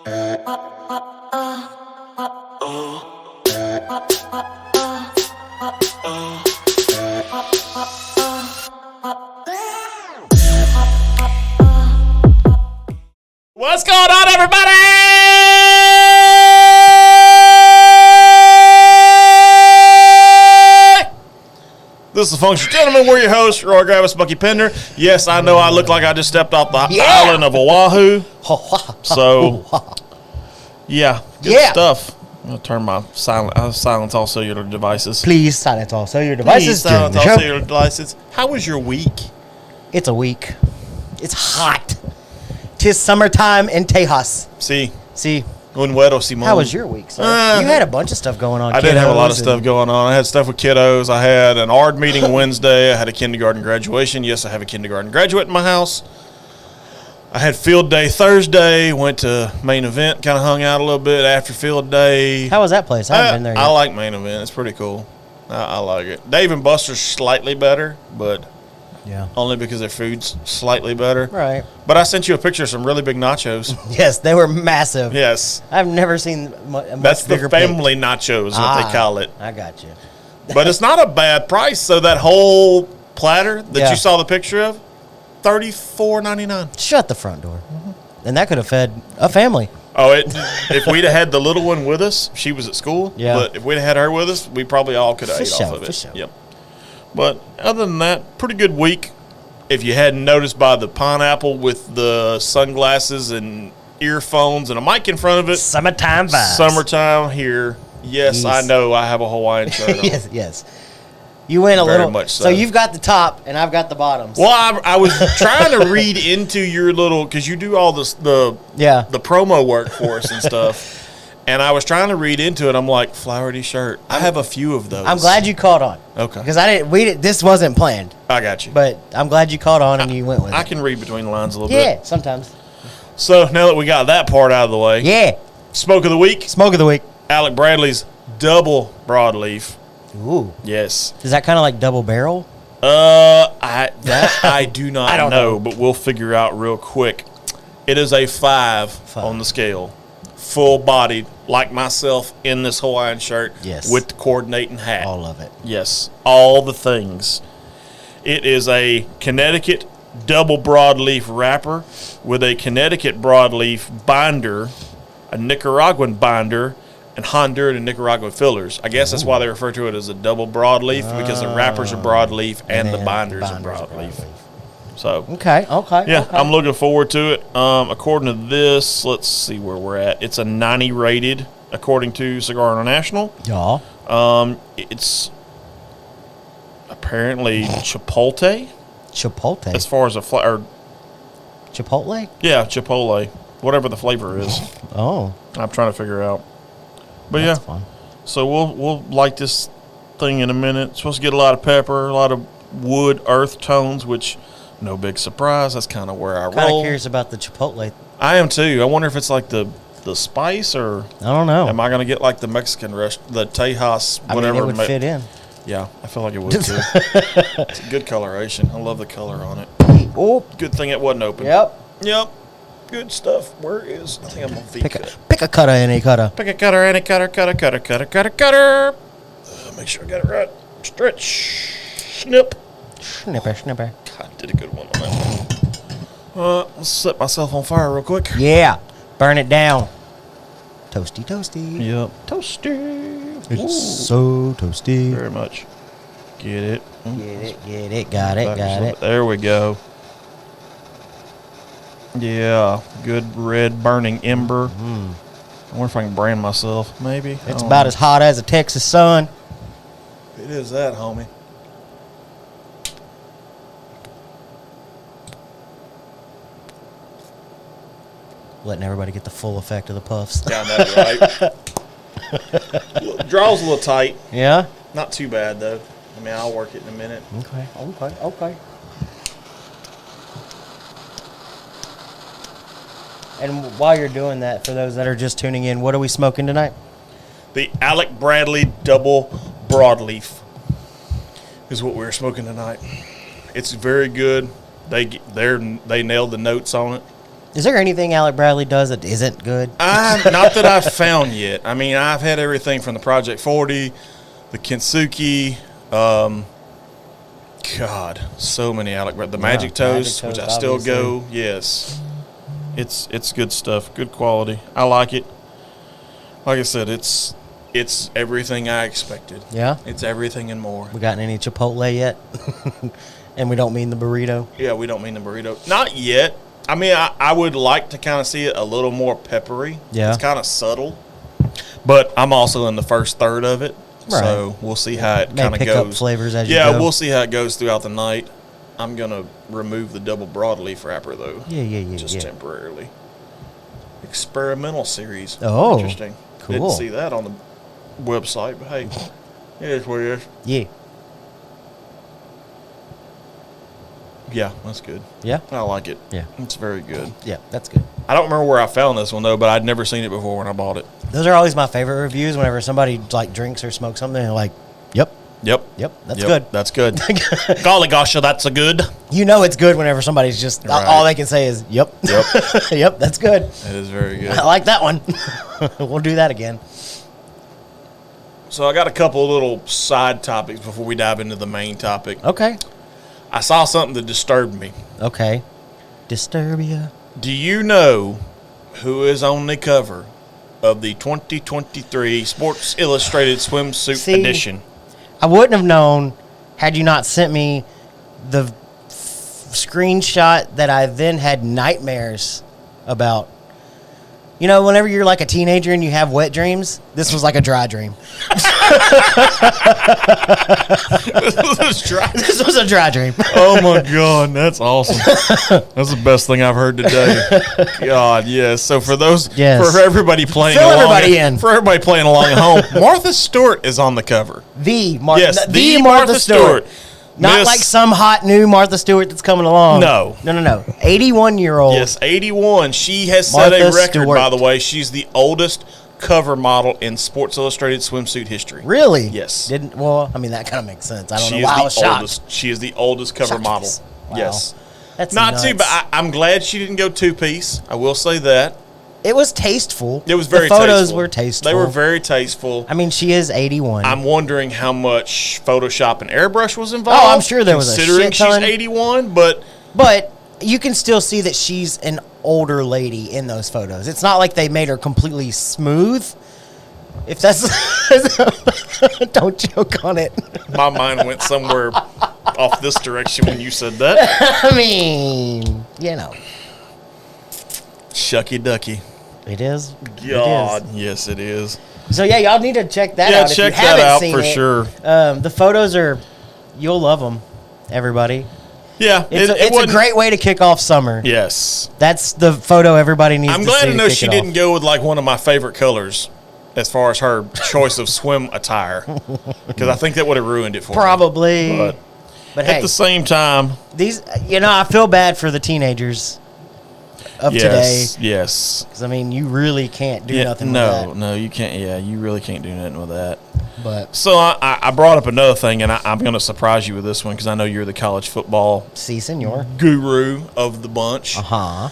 What's going on, everybody? This is the Function Gentleman. We're your hosts, Roy Gravis, Bucky Pender. Yes, I know I look like I just stepped off the island of Oahu. So, yeah, good stuff. I'm going to turn my silence all cellular devices. Please silence all cellular devices. Please silence all cellular devices. How was your week? It's a week. It's hot. 'Tis summertime in Tejas. See. Un bueno, Simon. How was your week, sir? You had a bunch of stuff going on. I did have a lot of stuff going on. I had stuff with kiddos. I had an ARD meeting Wednesday. I had a kindergarten graduation. Yes, I have a kindergarten graduate in my house. I had field day Thursday. Went to main event. Kind of hung out a little bit after field day. How was that place? I haven't been there yet. I like main event. It's pretty cool. I like it. Dave and Buster's slightly better, but only because their food's slightly better. Right. But I sent you a picture of some really big nachos. Yes, they were massive. Yes. I've never seen a much That's bigger the family nachos, what they call it. I got you. But it's not a bad price. So that whole platter that you saw the picture of, $34.99. Shut the front door. And that could have fed a family. Oh, if we'd have had the little one with us, she was at school. Yeah. But if we'd have had her with us, we probably all could have ate off of it. For sure. Yep. But other than that, pretty good week. If you hadn't noticed by the pineapple with the sunglasses and earphones and a mic in front of it. Summertime vibes. Summertime here. Yes, I know. I have a Hawaiian shirt on. Yes. You went Very little. much so. So you've got the top, and I've got the bottoms. Well, I was trying to read into your little, because you do all this the promo work for us and stuff. And I was trying to read into it. I'm like, Flowerty shirt. I have a few of those. I'm glad you caught on. Okay. Because this wasn't planned. I got you. But I'm glad you caught on and you went with it. I can read between the lines a little bit. Yeah, sometimes. So now that we got that part out of the way. Yeah. Smoke of the week. Smoke of the week. Alec Bradley's double broadleaf. Ooh. Yes. Is that kind of like double barrel? I do not know, but we'll figure out real quick. It is a 5 on the scale. Full bodied, like myself, in this Hawaiian shirt. Yes. With the coordinating hat. All of it. Yes. All the things. It is a Connecticut double broadleaf wrapper with a Connecticut broadleaf binder, a Nicaraguan binder, and Honduran and Nicaraguan fillers. I guess that's why they refer to it as a double broadleaf, because the wrappers are broadleaf and the binders are broadleaf. So Okay. I'm looking forward to it. According to this, let's see where we're at. It's a 90 rated, according to Cigar International. Yeah. It's apparently Chipotle. Chipotle. As far as a flavor. Chipotle? Yeah, Chipotle. Whatever the flavor is. Oh. I'm trying to figure out. But That's fun. So we'll light this thing in a minute. It's supposed to get a lot of pepper, a lot of wood, earth tones, which no big surprise. That's kind of where I roll. Kind of curious about the Chipotle. I am too. I wonder if it's like the spice, or I don't know. am I going to get like the Mexican the Tejas, whatever. I mean, it would fit in. Yeah, I feel like it would too. It's a good coloration. I love the color on it. Oh, good thing it wasn't open. Yep. Good stuff. Where is? I think I'm on V cut. Pick a cutter, any cutter. Pick a cutter, any cutter. Make sure I got it right. Stretch. Snip. Snipper. God, did a good one on that one. Let's set myself on fire real quick. Yeah. Burn it down. Toasty. Yep. Toasty. It's so toasty. Very much. Get it. Get it. Got it. There we go. Yeah. Good red burning ember. I wonder if I can brand myself. Maybe. It's about as hot as a Texas sun. It is that, homie. Letting everybody get the full effect of the puffs. Yeah, that's right. Draw's a little tight. Yeah? Not too bad, though. I mean, I'll work it in a minute. Okay. And while you're doing that, for those that are just tuning in, what are we smoking tonight? The Alec Bradley Double Broadleaf is what we're smoking tonight. It's very good. They nailed the notes on it. Is there anything Alec Bradley does that isn't good? Not that I've found yet. I mean, I've had everything from the Project 40, the Kintsugi, God, so many Alec Bradley. The Magic Toast, which I still go. Yes. It's good stuff, good quality. I like it. Like I said, it's everything I expected. Yeah? It's everything and more. We gotten any Chipotle yet? And we don't mean the burrito? Yeah, we don't mean the burrito. Not yet. I mean, I would like to kind of see it a little more peppery. Yeah. It's kind of subtle. But I'm also in the first third of it. Right. So we'll see how it kind of pick goes. up flavors as you Yeah, go. we'll see how it goes throughout the night. I'm going to remove the double broadleaf wrapper, though. Yeah. Just temporarily. Experimental series. Oh, interesting. cool. Didn't see that on the website, but hey, it is what it is. Yeah. Yeah, that's good. Yeah? I like it. Yeah. It's very good. Yeah, that's good. I don't remember where I found this one, though, but I'd never seen it before when I bought it. Those are always my favorite reviews whenever somebody, like, drinks or smokes something and they're like, yep, that's good. That's good. Golly gosh, that's a good. You know it's good whenever somebody's just, Right. all they can say is, yep. Yep, that's good. It is very good. I like that one. We'll do that again. So I got a couple of little side topics before we dive into the main topic. Okay. I saw something that disturbed me. Okay. Disturbia. Do you know who is on the cover of the 2023 Sports Illustrated Swimsuit Edition? I wouldn't have known had you not sent me the screenshot that I then had nightmares about. You know, whenever you're like a teenager and you have wet dreams, this was like a dry dream. This was a dry dream. Oh, my God. That's awesome. That's the best thing I've heard today. God, yes. So for those, for everybody playing for everybody playing along at home, Martha Stewart is on the cover. The Martha Stewart. Not like some hot new Martha Stewart that's coming along. No. 81-year-old. Yes, 81. She has set a record, by the way. She's the oldest cover model in Sports Illustrated swimsuit history. Really? Yes. That kind of makes sense. I don't know why I was shocked. She is the oldest cover model. Wow. Yes. That's not nuts. too, but I'm glad she didn't go two-piece. I will say that. It was tasteful. It was very tasteful. The photos tasteful. were tasteful. They were very tasteful. I mean, she is 81. I'm wondering how much Photoshop and airbrush was involved. Oh, I'm sure there was a shit ton. Considering she's 81, but you can still see that she's an older lady in those photos. It's not like they made her completely smooth. If that's don't joke on it. My mind went somewhere off this direction when you said that. I mean, you know. Shucky ducky. It is. God, yes, it is. So yeah, y'all need to check that out. Check if you that haven't out seen for it. sure. The photos you'll love them, everybody. Yeah, it's a great way to kick off summer. Yes, that's the photo everybody needs. I'm to glad see to to know kick she it didn't off. go with like one of my favorite colors, as far as her choice of swim attire, because I think that would have ruined it for probably. me. But hey, at the same time, I feel bad for the teenagers of today. Yes. Because, I mean, you really can't do nothing with that. No, you can't. Yeah, you really can't do nothing with that. But so I brought up another thing, and I'm going to surprise you with this one because I know you're the college football guru of the bunch. Uh-huh.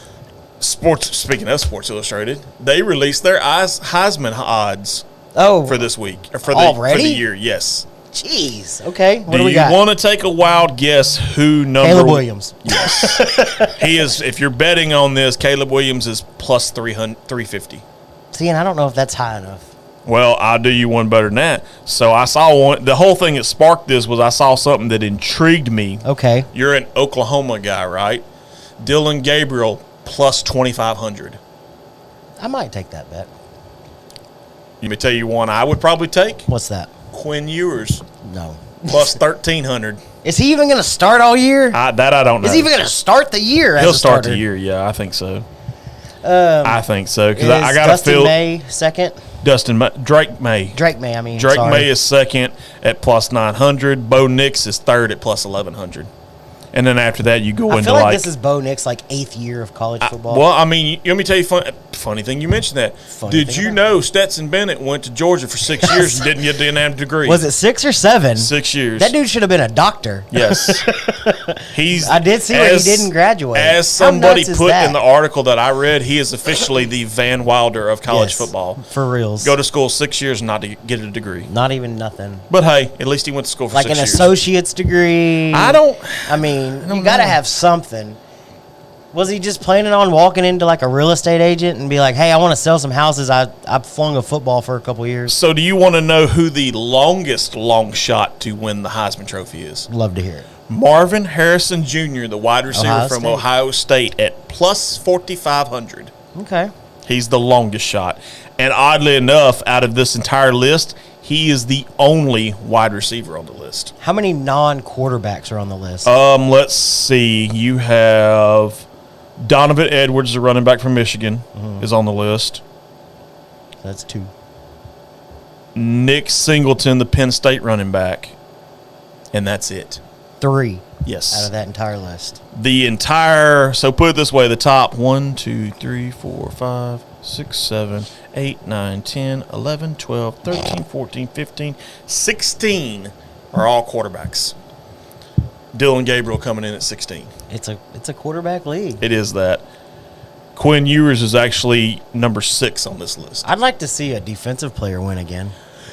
Speaking of Sports Illustrated, they released their Heisman odds for this week. For the year, yes. Jeez. Okay. What do we you got? Want to take a wild guess who Caleb Williams. Yes. He is. If you're betting on this, Caleb Williams is plus 350. See, and I don't know if that's high enough. Well, I'll do you one better than that. So I saw one. The whole thing that sparked this was I saw something that intrigued me. Okay. You're an Oklahoma guy, right? Dylan Gabriel plus 2,500. I might take that bet. Let me tell you one I would probably take. What's that? Quinn Ewers. No. Plus 1,300. Is he even going to start all year? That I don't know. Is he even going to start the year? He'll start the year. Yeah, I think so. I think so because I got to Dustin feel. May second. Drake May. Drake May is second at plus 900. Bo Nix is third at plus 1,100. And then after that, you go I into feel like this is Bo Nick's like 8th year of college football. Well, I mean, let me tell you funny thing you mentioned that. Did you know Stetson Bennett went to Georgia for 6 years and didn't get a degree? Was it 6 or 7? 6 years. That dude should have been a doctor. Yes. I did see where he didn't graduate. As somebody put in the article that I read, he is officially the Van Wilder of college football. For reals. Go to school 6 years and not to get a degree. Not even nothing. But hey, at least he went to school for 6 years. Like an associate's degree. I mean, you got to have something. Was he just planning on walking into like a real estate agent and be like, hey, I want to sell some houses. I flung a football for a couple years. So do you want to know who the longest long shot to win the Heisman Trophy is? Love to hear it. Marvin Harrison Jr., the wide receiver from Ohio State, at plus 4,500. Okay. He's the longest shot. And oddly enough, out of this entire list, he is the only wide receiver on the list. How many non-quarterbacks are on the list? Let's see. You have Donovan Edwards, the running back from Michigan, is on the list. That's 2. Nick Singleton, the Penn State running back. And that's it. 3. Yes. Out of that entire list. So put it this way, the top 1, 2, 3, 4, 5, 6, 7, 8, 9, 10, 11, 12, 13, 14, 15, 16 are all quarterbacks. Dylan Gabriel coming in at 16. It's a quarterback league. It is that. Quinn Ewers is actually number 6 on this list. I'd like to see a defensive player win again.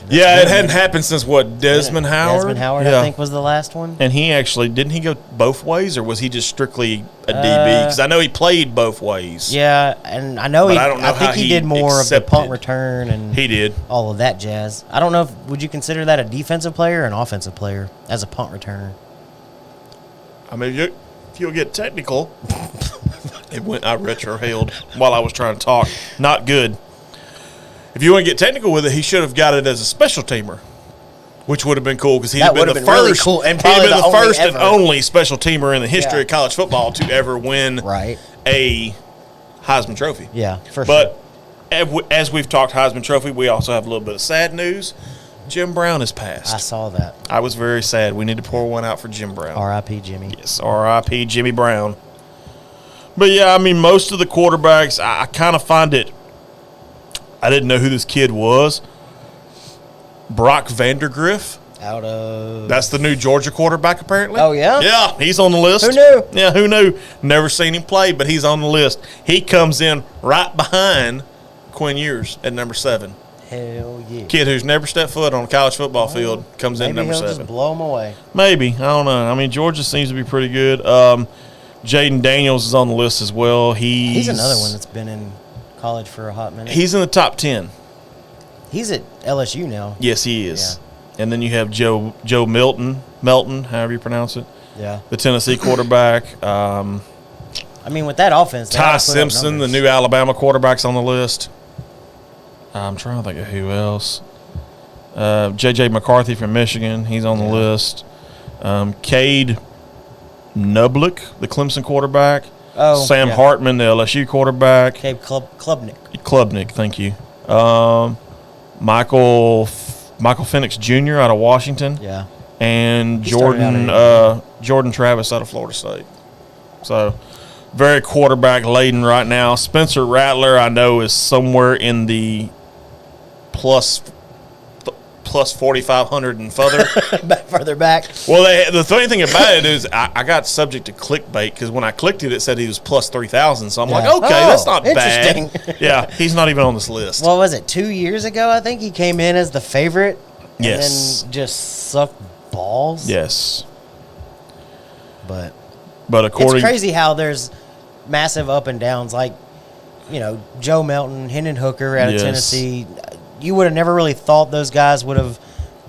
It hadn't happened since Desmond Howard? Desmond Howard, I think, was the last one. And he actually, didn't he go both ways, or was he just strictly a DB? Because I know he played both ways. Yeah, and I know I think he did more of the punt return and he did all of that jazz. I don't know would you consider that a defensive player or an offensive player as a punt returner? I mean, if you'll get technical, I retrohaled while I was trying to talk. Not good. If you want to get technical with it, he should have got it as a special teamer, which would have been cool because he'd have been the first, really cool and probably the first and only special teamer in the history of college football to ever win a Heisman Trophy. Yeah, for sure. But as we've talked Heisman Trophy, we also have a little bit of sad news. Jim Brown has passed. I saw that. I was very sad. We need to pour one out for Jim Brown. R.I.P. Jimmy. Yes, R.I.P. Jimmy Brown. But, yeah, I mean, most of the quarterbacks, I kind of find it, I didn't know who this kid was. Brock Vandergriff. That's the new Georgia quarterback, apparently. Oh, yeah? Yeah, he's on the list. Who knew? Yeah, who knew? Never seen him play, but he's on the list. He comes in right behind Quinn Ewers at number 7. Hell yeah. Kid who's never stepped foot on a college football field comes in number 7. Maybe he'll just blow him away. Maybe. I don't know. I mean, Georgia seems to be pretty good. Jaden Daniels is on the list as well. He's another one that's been in college for a hot minute. He's in the top 10. He's at LSU now. Yes, he is. Yeah. And then you have Joe Milton, however you pronounce it. Yeah. The Tennessee quarterback. I mean, with that offense, Ty Simpson, the new Alabama quarterback's on the list. I'm trying to think of who else. J.J. McCarthy from Michigan, he's on the list. Cade Nublick, the Clemson quarterback. Sam Hartman, the LSU quarterback. Cade Klubnik. Klubnik, thank you. Michael Penix Jr. out of Washington. Yeah. And Jordan Travis out of Florida State. So, very quarterback laden right now. Spencer Rattler, I know, is somewhere in the plus 4,500 and further. Further back. Well, the funny thing about it is I got subject to clickbait because when I clicked it said he was plus 3,000. So I'm like, okay, that's not bad. Yeah, he's not even on this list. What was it, 2 years ago, I think he came in as the favorite? Yes. And then just sucked balls? Yes. But according, it's crazy how there's massive up and downs. Like, Joe Melton, Hendon Hooker out of Tennessee. You would have never really thought those guys would have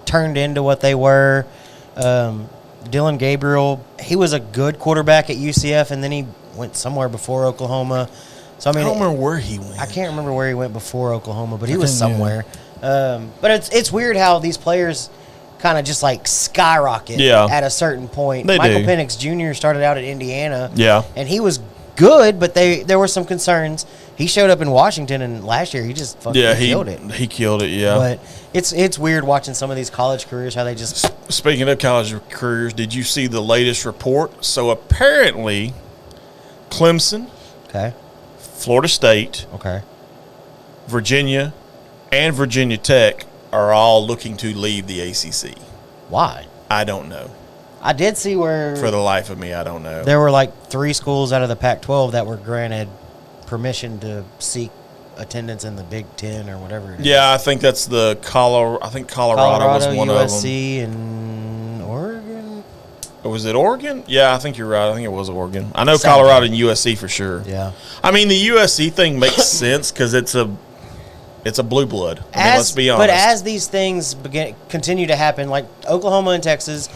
turned into what they were. Dylan Gabriel, he was a good quarterback at UCF, and then he went somewhere before Oklahoma. So I mean, I don't remember where he went. I can't remember where he went before Oklahoma, but he was somewhere. But it's weird how these players kind of just like skyrocket at a certain point. Michael Penix Jr. started out at Indiana, and he was good, but there were some concerns. He showed up in Washington, and last year he just fucking killed it. He killed it, yeah. But it's weird watching some of these college careers, how they just Speaking of college careers, did you see the latest report? So apparently, Clemson, Okay. Florida State, Okay. Virginia, and Virginia Tech are all looking to leave the ACC. Why? I don't know. I did see where For the life of me, I don't know. there were like 3 schools out of the Pac-12 that were granted permission to seek attendance in the Big Ten or whatever it is. Yeah, I think that's the Colorado. I think Colorado was one USC, of them. and Oregon. Was it Oregon? Yeah, I think you're right. I think it was Oregon. I know Sounds Colorado right. and USC for sure. Yeah. I mean, the USC thing makes sense because it's a blue blood. I mean, let's be honest. But as these things continue to happen, like Oklahoma and Texas,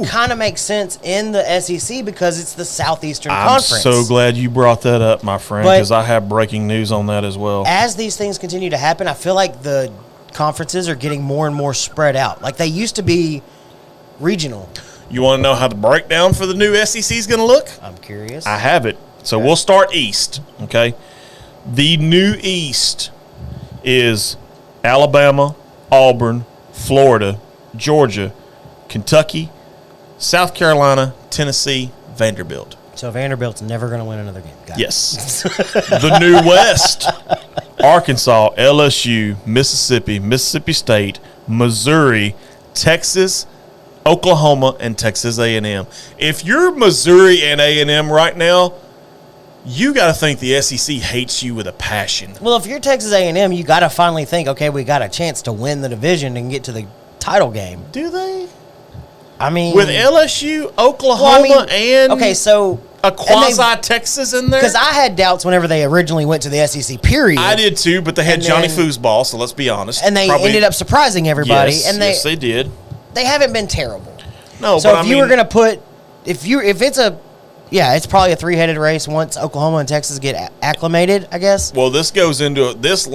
kind of makes sense in the SEC because it's the Southeastern I'm Conference. so glad you brought that up, my friend, But- because I have breaking news on that as well. As these things continue to happen, I feel like the conferences are getting more and more spread out. Like they used to be regional. You want to know how the breakdown for the new SEC is going to look? I'm curious. I have it. So we'll start East, okay? The new East is Alabama, Auburn, Florida, Georgia, Kentucky, South Carolina, Tennessee, Vanderbilt. So Vanderbilt's never going to win another game. Got it. Yes. The new West, Arkansas, LSU, Mississippi, Mississippi State, Missouri, Texas, Oklahoma, and Texas A&M. If you're Missouri and A&M right now, you got to think the SEC hates you with a passion. Well, if you're Texas A&M, you got to finally think, okay, we got a chance to win the division and get to the title game. Do they? I mean, With LSU, Oklahoma, well, I mean, and okay, so a quasi-Texas in there? because I had doubts whenever they originally went to the SEC. Period. I did too, but they had And Johnny then- Foosball, so let's be honest. and they Probably- ended up surprising everybody. Yes, and yes, they did. they haven't been terrible. No, So but if I you mean, were gonna put, if it's a, yeah, it's probably a 3-headed race once Oklahoma and Texas get acclimated, I guess. well, this goes into this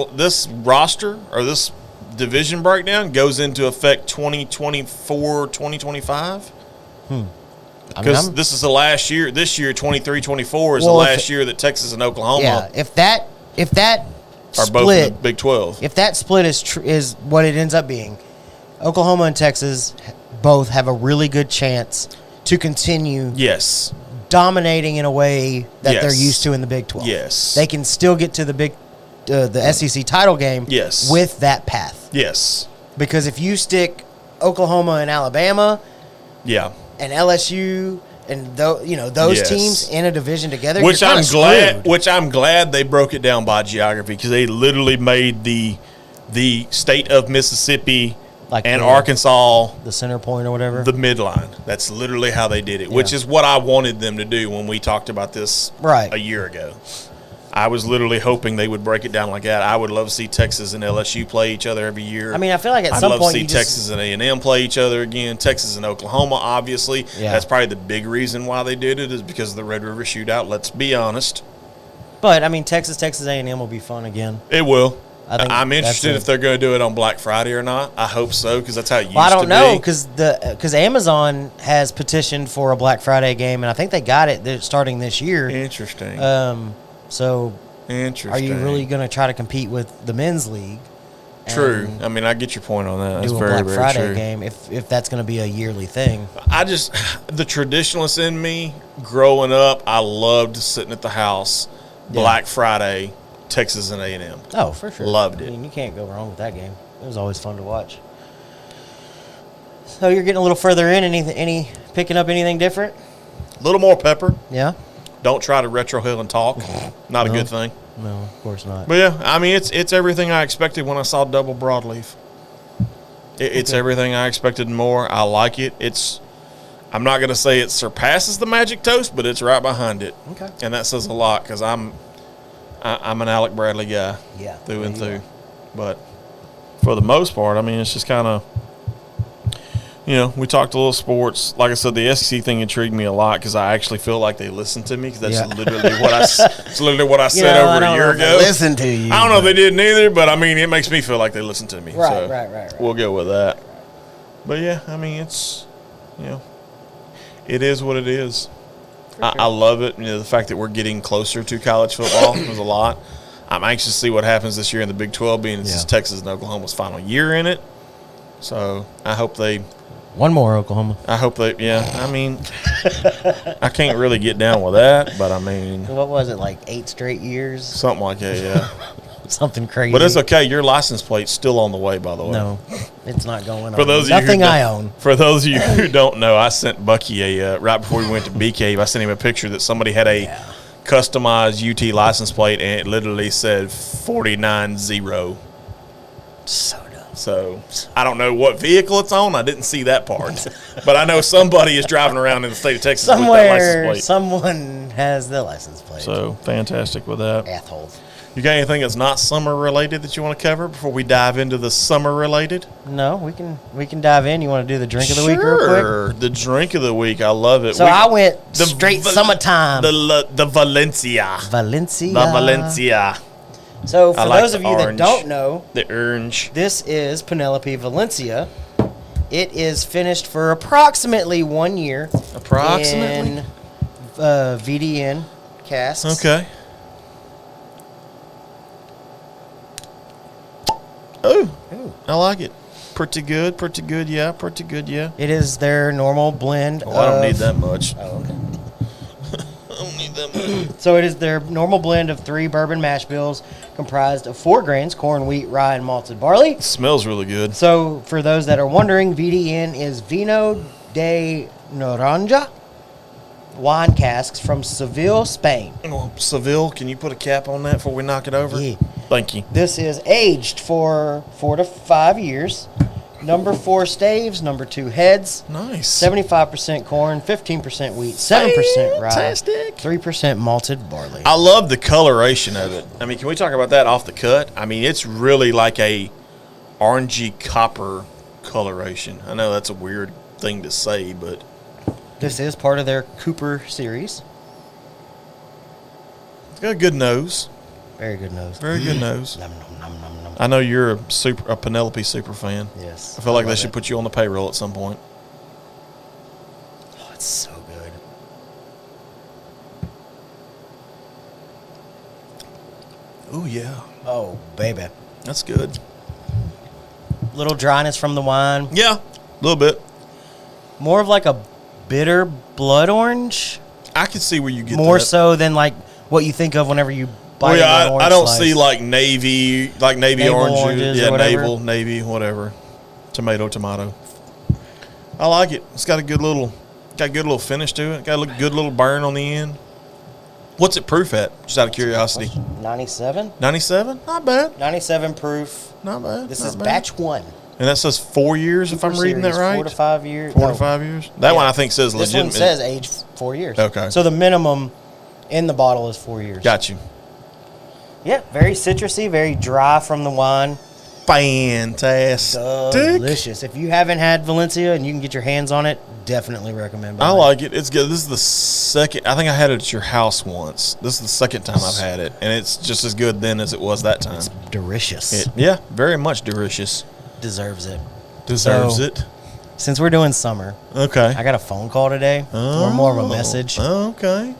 roster or this division breakdown goes into effect 2024, 2025. Because I'm- this is the last year. This year, 23-24 is Well, the if last year that Texas and Oklahoma Yeah, if that are both in the split, Big 12. if that split is what it ends up being, Oklahoma and Texas both have a really good chance to continue Yes. dominating in a way that they're Yes. used to in the Big 12. Yes. They can still get to the SEC title game Yes. with that path. Yes. Because if you stick Oklahoma and Alabama Yeah. and LSU and those Yes. teams in a division together, Which you're I'm kinda glad. screwed. Which I'm glad they broke it down by geography because they literally made the state of Mississippi Like and the- Arkansas the center point or whatever. the midline. That's literally how they did it, which Yeah. is what I wanted them to do when we talked about this Right. a year ago. I was literally hoping they would break it down like that. I would love to see Texas and LSU play each other every year. I mean, I feel like at I'd some love point to see you just, Texas and A&M play each other again. Texas and Oklahoma, obviously. Yeah. That's probably the big reason why they did it is because of the Red River Shootout. Let's be honest. but I mean, Texas A&M will be fun again. It will. I think I'm that's interested it. if they're going to do it on Black Friday or not. I hope so because that's how it used Well, I to be. don't know because Amazon has petitioned for a Black Friday game, and I think they got it starting this year. Interesting. So Interesting. are you really going to try to compete with the men's league? True. and I mean, I get your point on that. That's Do a very, Black very Friday true. game if that's going to be a yearly thing. The traditionalist in me, growing up, I loved sitting at the house, Black Friday, Texas and A&M. Oh, for sure. Loved it. I mean, you can't go wrong with that game. It was always fun to watch. So you're getting a little further in. Any picking up anything different? A little more pepper. Yeah. Don't try to retro hill and talk. Not a No. good thing. No, of course not. But yeah, I mean, it's everything I expected when I saw double broadleaf. It's everything I expected and more. I like it. I'm not going to say it surpasses the Magic Toast, but it's right behind it. Okay. And that says a lot because I'm an Alec Bradley guy. Yeah, Through and there you through. But for the most part, I mean, it's just kind of, we talked a little sports. Like I said, the SEC thing intrigued me a lot because I actually feel like they listened to me because that's Yeah. literally what I said over a year ago. Listen to you. I don't know if they didn't either, but I mean, it makes me feel like they listened to me. Right, so right. We'll go with that. But yeah, I mean, it's, it is what it is. I love it. The fact that we're getting closer to college football was a lot. I'm anxious to see what happens this year in the Big 12, being this is Texas and Oklahoma's final year in it. So I hope they One more, Oklahoma. I hope they. Yeah, I mean, I can't really get down with that, but I mean, What was it, like 8 straight years? something like that. Yeah, Something crazy. but it's okay. Your license plate's still on the way, by the way. No, it's not going For on. those of you who Nothing I don't- own. For those of you who don't know, I sent Bucky a right before we went to Bee Cave. I sent him a picture that somebody had a customized UT license plate, and it literally said 490. So dumb. So I don't know what vehicle it's on. I didn't see that part, but I know somebody is driving around in the state of Texas with that Somewhere, license plate. someone has the license plate. So fantastic with that. Assholes. You got anything that's not summer related that you want to cover before we dive into the summer related? No, we can dive in. You want to do the drink of the week real quick? Sure. The drink of the week. I love it. So I went straight summertime. The Valencia. Valencia. The Valencia. So for I like those the of you that orange. don't know, The orange. this is Penelope Valencia. It is finished for approximately 1 year. Approximately? In VDN casks. Okay. Oh, Ooh. I like it. Pretty good. Pretty good. Yeah. Pretty good. Yeah. It is their normal blend. Oh, I don't need that much. Oh, okay. I don't need that much. So it is their normal blend of 3 bourbon mash bills comprised of 4 grains, corn, wheat, rye, and malted barley. It smells really good. So for those that are wondering, VDN is Vino de Naranja wine casks from Seville, Spain. Well, Seville, can you put a cap on that before we knock it over? Yeah. Thank you. This is aged for 4 to 5 years. Number 4 staves, number 2 heads. Nice. 75% corn, 15% wheat, 7% rye, Fantastic. 3% malted barley. I love the coloration of it. I mean, can we talk about that off the cut? I mean, it's really like a orangey copper coloration. I know that's a weird thing to say, but This is part of their Cooper series. it's got a good nose. Very good nose. Very good nose. Nom, nom, nom, nom, nom. I know you're a Penelope super fan. Yes. I feel like they love should it. put you on the payroll at some point. Oh, it's so good. Oh yeah, Oh, baby. that's good. Little dryness from the wine. Yeah, a little bit. More of like a bitter blood orange. I can see where you get More that. so than like what you think of whenever you bite Well, into an yeah, orange I don't slice. see like navy Navel orange. oranges Yeah, or whatever. navel, navy, whatever. Tomato. I like it. It's got a good little finish to it. Got a good little burn on the end. What's it proof at? Just out of curiosity. 97? 97? Not bad. 97 proof. Not bad. This not is bad. batch 1. And that says 4 years, if I'm Cooper reading that series, right. 4 to 5 years. 4 no. to 5 years. That one Yeah. I think says This legitimate. one says age 4 years. Okay. So the minimum in the bottle is 4 years. Got you. Yeah, very citrusy, very dry from the wine. Fantastic. Delicious. If you haven't had Valencia and you can get your hands on it, definitely recommend I buying like it. It's good. This is the second. I think I had it at your house once. This is the second time I've had it, and it's just as good then as it was that time. It's delicious. It, yeah, very much delicious. Deserves it. Deserves So- it. Since we're doing summer, Okay. I got a phone call today, or more of a message. Oh, okay.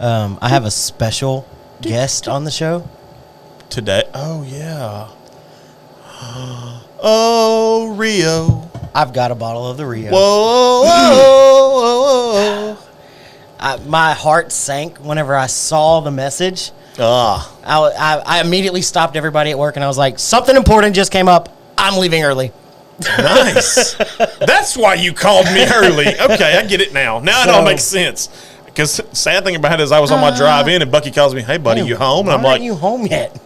I have a special guest on the show. Today. Oh yeah. Oh Rio. I've got a bottle of the Rio. Whoa, whoa, whoa, whoa. My heart sank whenever I saw the message. Ah. I immediately stopped everybody at work and I was like, something important just came up. I'm leaving early. Nice. That's why you called me early. Okay, I get it now. Now it all makes sense. Because sad thing about it is I was on my drive in and Bucky calls me, "Hey buddy, you home?" And I'm Why like, aren't you home yet?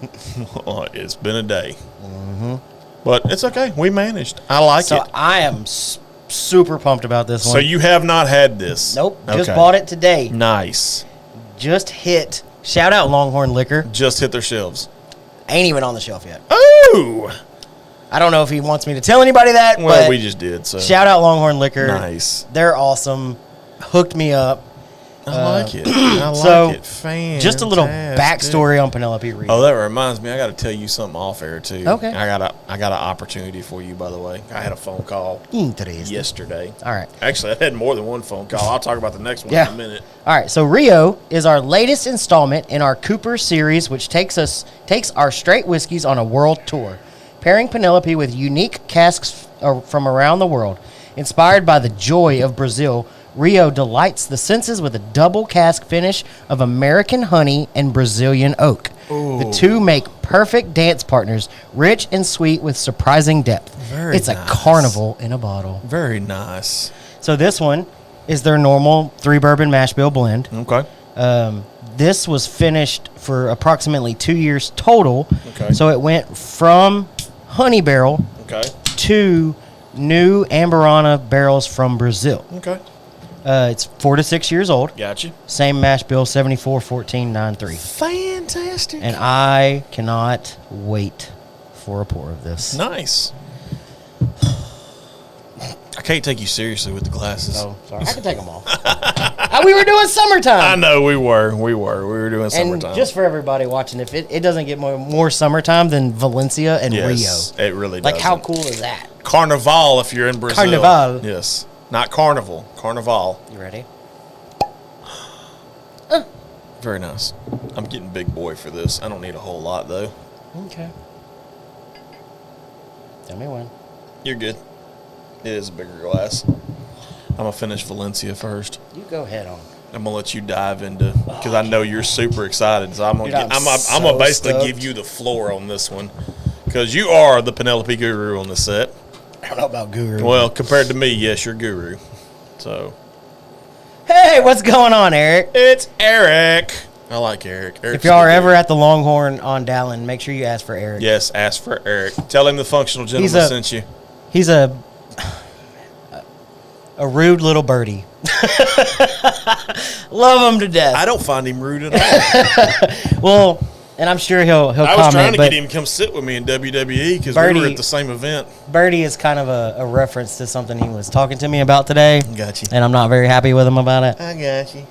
"Oh, it's been a day." But it's okay. We managed. I like So it. I am super pumped about this one. So you have not had this? Nope. Just Okay. bought it today. Nice. Just hit. Shout out Longhorn Liquor. Just hit their shelves. Ain't even on the shelf yet. Oh. I don't know if he wants me to tell anybody that, Well, but we just did. So shout out Longhorn Liquor. nice. They're awesome. Hooked me up. I like it. I like so, it. Fantastic. Just a little backstory on Penelope Reed. Oh, that reminds me. I got to tell you something off air too. Okay. I got an opportunity for you. By the way, I had a phone call Interesting. yesterday. All right. Actually, I had more than one phone call. I'll talk about the next one Yeah. in a minute. All right, so Rio is our latest installment in our Cooper series, which takes our straight whiskeys on a world tour, pairing Penelope with unique casks from around the world. Inspired by the joy of Brazil, Rio delights the senses with a double cask finish of American honey and Brazilian oak. Ooh. The two make perfect dance partners, rich and sweet with surprising depth. It's a carnival in a bottle. Very nice. So this one is their normal 3 bourbon mash bill blend. Okay. This was finished for approximately 2 years total. Okay. So it went from honey barrel Okay. to new Amberana barrels from Brazil. Okay. It's 4 to 6 years old. Gotcha. Same mash bill, 74-14-93. Fantastic. And I cannot wait for a pour of this. Nice. I can't take you seriously with the glasses. Oh, sorry. I can take them off. We were doing summertime. I know we were doing summertime. And just for everybody watching, if it doesn't get more summertime than Valencia and yes, Rio. it really does. Like, how cool is that? Carnival if you're in Brazil. Carnival. Yes. Not carnival. Carnival. You ready? Very nice. I'm getting big boy for this. I don't need a whole lot, though. Okay. Tell me when. You're good. It is a bigger glass. I'm going to finish Valencia first. You go head on. I'm going to let you dive into, because I know you're super excited. So I'm going Dude, to basically stoked. give you the floor on this one, because you are the Penelope guru on the set. I don't know about guru. Well, compared to me, yes, you're guru. So. Hey, what's going on, Eric? It's Eric. I like Eric. If y'all are ever at the Longhorn on Dallin, make sure you ask for Eric. Yes, ask for Eric. Tell him the functional gentleman sent you. He's a rude little birdie. Love him to death. I don't find him rude at all. Well, and I'm sure he'll comment. I was trying to get him to come sit with me in WWE because we were at the same event. Birdie is kind of a reference to something he was talking to me about today. Got you. And I'm not very happy with him about it. I got you.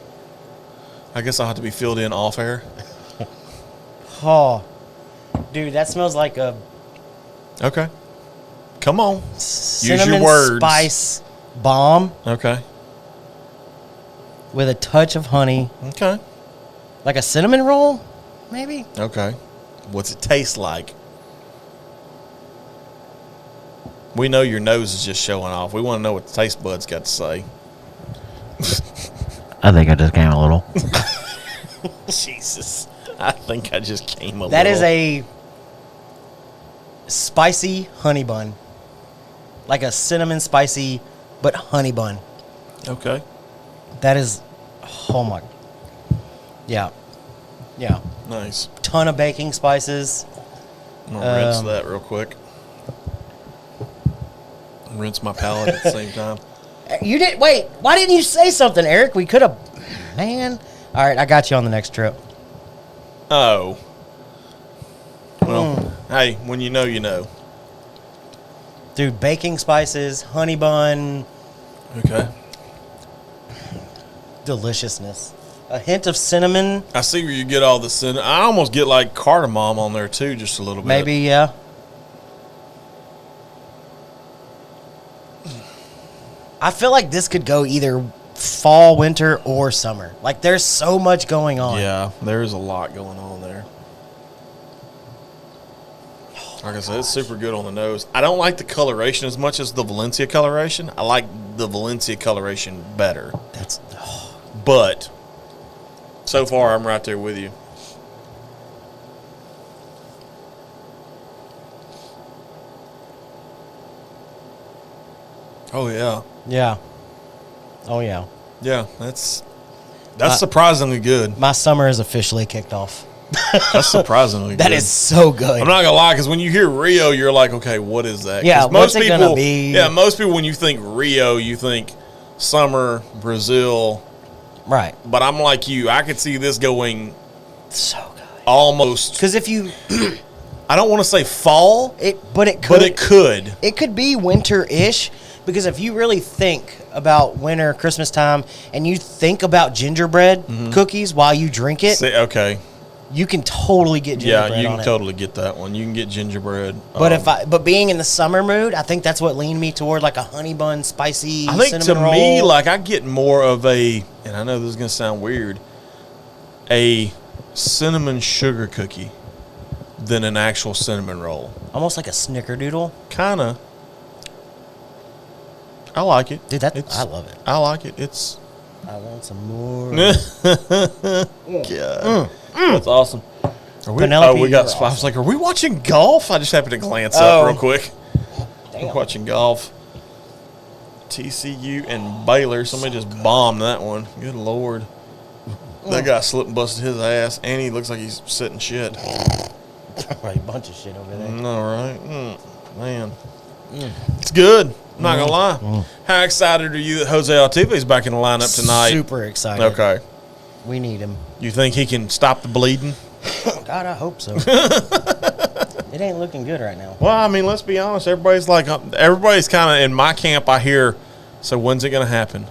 I guess I'll have to be filled in off air. Oh, dude, that smells like a Okay. Come on. cinnamon Use your words. spice bomb Okay. with a touch of honey. Okay. Like a cinnamon roll, maybe? Okay. What's it taste like? We know your nose is just showing off. We want to know what the taste buds got to say. I think I just came a little. Jesus. I think I just came a little. That is a spicy honey bun. Like a cinnamon spicy, but honey bun. Okay. That is, oh my. Yeah. Yeah. Nice. Ton of baking spices. I'm going to rinse that real quick. Rinse my palate at the same time. You didn't, wait, why didn't you say something, Eric? We could have, man. All right, I got you on the next trip. Oh. Well, hey, when you know, you know. Dude, baking spices, honey bun, Okay. deliciousness. A hint of cinnamon, I see where you get all the cinnamon. I almost get like cardamom on there too, just a little bit. maybe, yeah. I feel like this could go either fall, winter, or summer. Like, there's so much going on. Yeah, there's a lot going on there. Like I said, it's super good on the nose. I don't like the coloration as much as the Valencia coloration. I like the Valencia coloration better. That's, But so far, I'm right there with you. Oh, yeah. yeah. Oh, yeah. Yeah, that's surprisingly good. My summer is officially kicked off. That's surprisingly good. That is so good. I'm not gonna lie, because when you hear Rio, you're like, okay, what is that? 'Cause Yeah, what's it gonna be? Yeah, most people when you think Rio, you think summer, Brazil. Right. But I'm like you, I could see this going So good. almost. Because if you, I don't want to say fall, but it could. but it could. It could be winter-ish, because if you really think about winter, Christmas time, and you think about gingerbread cookies while you drink it, Okay. you can totally get gingerbread Yeah, you on can it. totally get that one. You can get gingerbread. But being in the summer mood, I think that's what leaned me toward like a honey bun, spicy I think cinnamon to roll. me, like I get more of a, and I know this is gonna sound weird, a cinnamon sugar cookie than an actual cinnamon roll. Almost like a snickerdoodle. Kinda. I like it. Dude, I love it. I like it. It's. I want some more. God. That's awesome. Penelope, we got. awesome. I was like, are we watching golf? I just happened to glance up real quick. Damn. We're watching golf. TCU and Baylor. Somebody just bombed that one. Good Lord. That guy slipped and busted his ass, and he looks like he's sitting shit. A bunch of shit over there. All right. Man. It's good. I'm not going to lie. How excited are you that Jose Altuve's back in the lineup tonight? Super excited. Okay. We need him. You think he can stop the bleeding? God, I hope so. It ain't looking good right now. Well, I mean, let's be honest. Everybody's kind of in my camp. I hear, so when's it going to happen?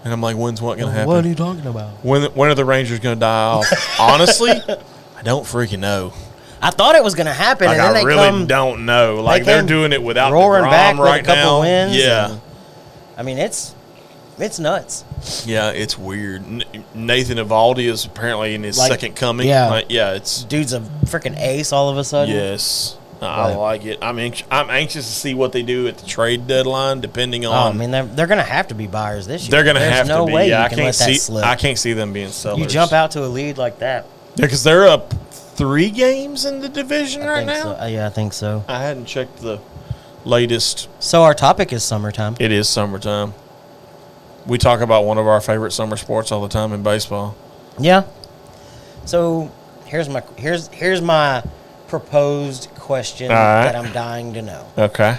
And I'm like, when's what going to happen? What are you talking about? When are the Rangers going to die off? Honestly, I don't freaking know. I thought it was going to happen, Like, and then I they really don't know. Like, they're doing it without roaring the back Grom right with a couple now. wins. Yeah. And, I mean, it's nuts. Yeah, it's weird. Nathan Eovaldi is apparently in his second coming. Yeah. It's Dude's a freaking ace all of a sudden. yes. I like it. I'm anxious to see what they do at the trade deadline, depending on. I mean, they're going to have to be buyers this year. They're going to have no to be. way Yeah, you can let that slip. I can't see them being sellers. You jump out to a lead like that. Yeah, because they're up 3 games in the division right now. So. Yeah, I think so. I hadn't checked the latest. So our topic is summertime. It is summertime. We talk about one of our favorite summer sports all the time in baseball. Yeah. So here's my proposed question that I'm dying to know. Okay.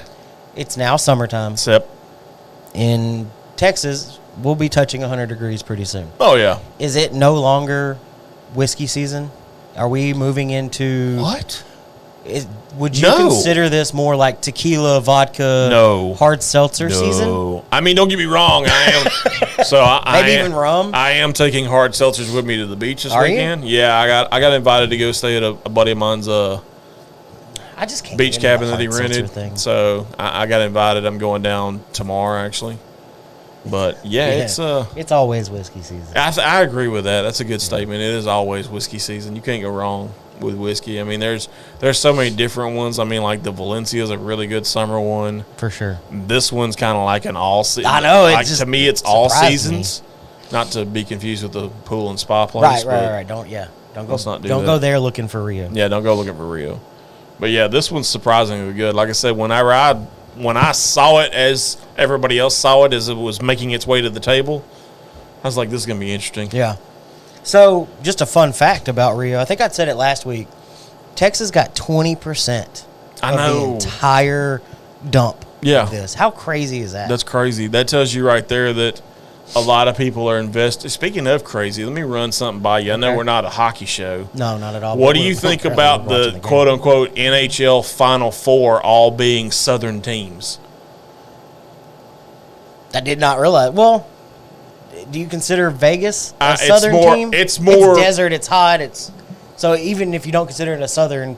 It's now summertime. Except. In Texas, we'll be touching 100 degrees pretty soon. Oh, yeah. Is it no longer whiskey season? Are we moving into What? Would you consider this more like tequila, vodka, hard seltzer season? I mean, don't get me wrong. I am. So Maybe even rum? I am taking hard seltzers with me to the beach this Are weekend. you? Yeah, I got invited to go stay at a buddy of mine's I just can't beach get into cabin the that he hard seltzer rented. thing. So I got invited. I'm going down tomorrow, actually. But it's always whiskey season. I agree with that. That's a good statement. It is always whiskey season. You can't go wrong with whiskey. I mean, there's so many different ones. I mean, like the Valencia is a really good summer one. For sure. This one's kind of like an all season. I know. Like, to me, it's all seasons. Not to be confused with the pool and spa place. Right. Don't go there looking for Rio. Yeah, don't go looking for Rio. But yeah, this one's surprisingly good. Like I said, when I saw it as everybody else saw it as it was making its way to the table, I was like, this is going to be interesting. Yeah. So, just a fun fact about Rio. I think I said it last week. Texas got 20% of the entire dump of this. How crazy is that? That's crazy. That tells you right there that a lot of people are invested. Speaking of crazy, let me run something by you. I know we're not a hockey show. No, not at all. What do you think about the quote-unquote NHL Final Four all being Southern teams? I did not realize. Well, do you consider Vegas a Southern team? It's more desert. It's hot. So even if you don't consider it a Southern,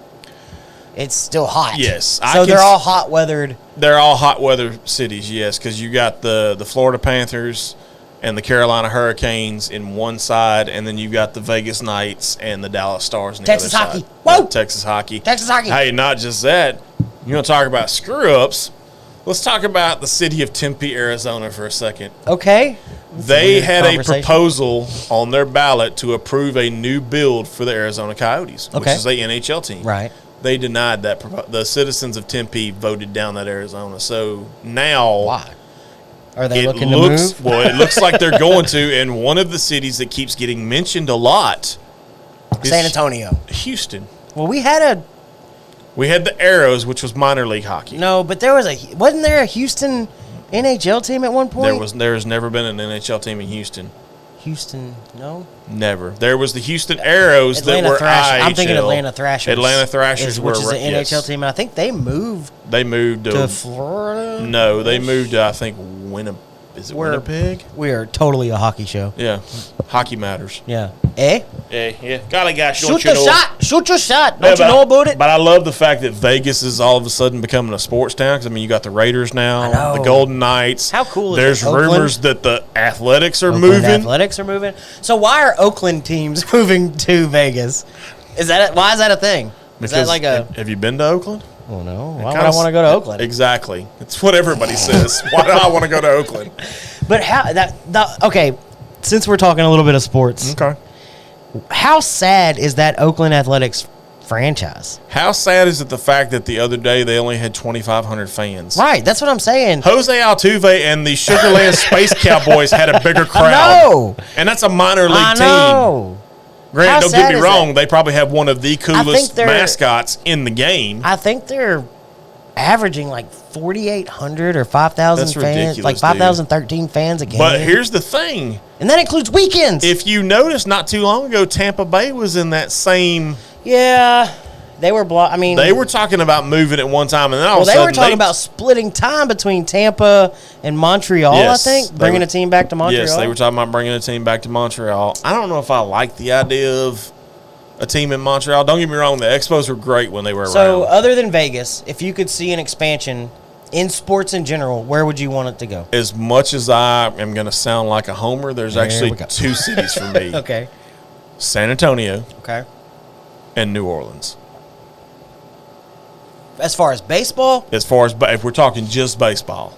it's still hot. Yes. So they're all hot weathered. They're all hot weather cities. Yes, because you got the Florida Panthers and the Carolina Hurricanes in one side, and then you got the Vegas Knights and the Dallas Stars on the Texas other hockey. side. Whoa! Texas hockey. Texas hockey. Hey, not just that. You want to talk about screw-ups? Let's talk about the city of Tempe, Arizona for a second. Okay. They had a proposal on their ballot to approve a new build for the Arizona Coyotes, which is a NHL team. Right. They denied that. The citizens of Tempe voted down that Arizona. So now, why are they looking to move? Well, it looks like they're going to. And one of the cities that keeps getting mentioned a lot is San Antonio, Houston. Well, we had the Arrows, which was minor league hockey. No, but wasn't there a Houston NHL team at one point? There has never been an NHL team in Houston. Houston, no? Never. There was the Houston Arrows Atlanta that were Thrashers. IHL. I'm thinking Atlanta Thrashers. Atlanta Thrashers which is an NHL team, and I think they moved. They moved to Florida. No, they moved to, I think, Winnipeg. Is it Winnipeg? We are totally a hockey show. Yeah, hockey matters. Yeah. Yeah. Golly gosh, shoot your shot. Shoot your shot. Don't you know about it? But I love the fact that Vegas is all of a sudden becoming a sports town. Because I mean, you got the Raiders now, the Golden Knights. How cool is There's it? rumors that the Athletics are moving. Athletics are moving. So why are Oakland teams moving to Vegas? Why is that a thing? Because, have you been to Oakland? Oh, no. Why would I want to go to Oakland? Exactly. It's what everybody says. Why do I want to go to Oakland? But okay, since we're talking a little bit of sports, Okay. how sad is that Oakland Athletics franchise? How sad is it the fact that the other day they only had 2,500 fans? Right, that's what I'm saying. Jose Altuve and the Sugarland Space Cowboys had a bigger crowd. No, And that's a minor league know. team. Granted, How don't sad get me is wrong, that? they probably have one of the coolest they're- mascots in the game. I think they're averaging like 4,800 or 5,000 That's fans, ridiculous, like 5,013 fans a game. But here's the thing. and that includes weekends. If you notice, not too long ago, Tampa Bay was in that same. Yeah, they were. They were talking about moving at one time, and then all of a Well, they sudden were talking about splitting time between Tampa and Montreal. Yes, I think they bringing were- a team back to Montreal. Yes, they were talking about bringing a team back to Montreal. I don't know if I like the idea of a team in Montreal. Don't get me wrong; the Expos were great when they were So, around. other than Vegas, if you could see an expansion in sports in general, where would you want it to go? As much as I am going to sound like a homer, there's actually we go. two cities for me: Okay. San Antonio Okay. and New Orleans. As far as baseball, As far as if we're talking just baseball,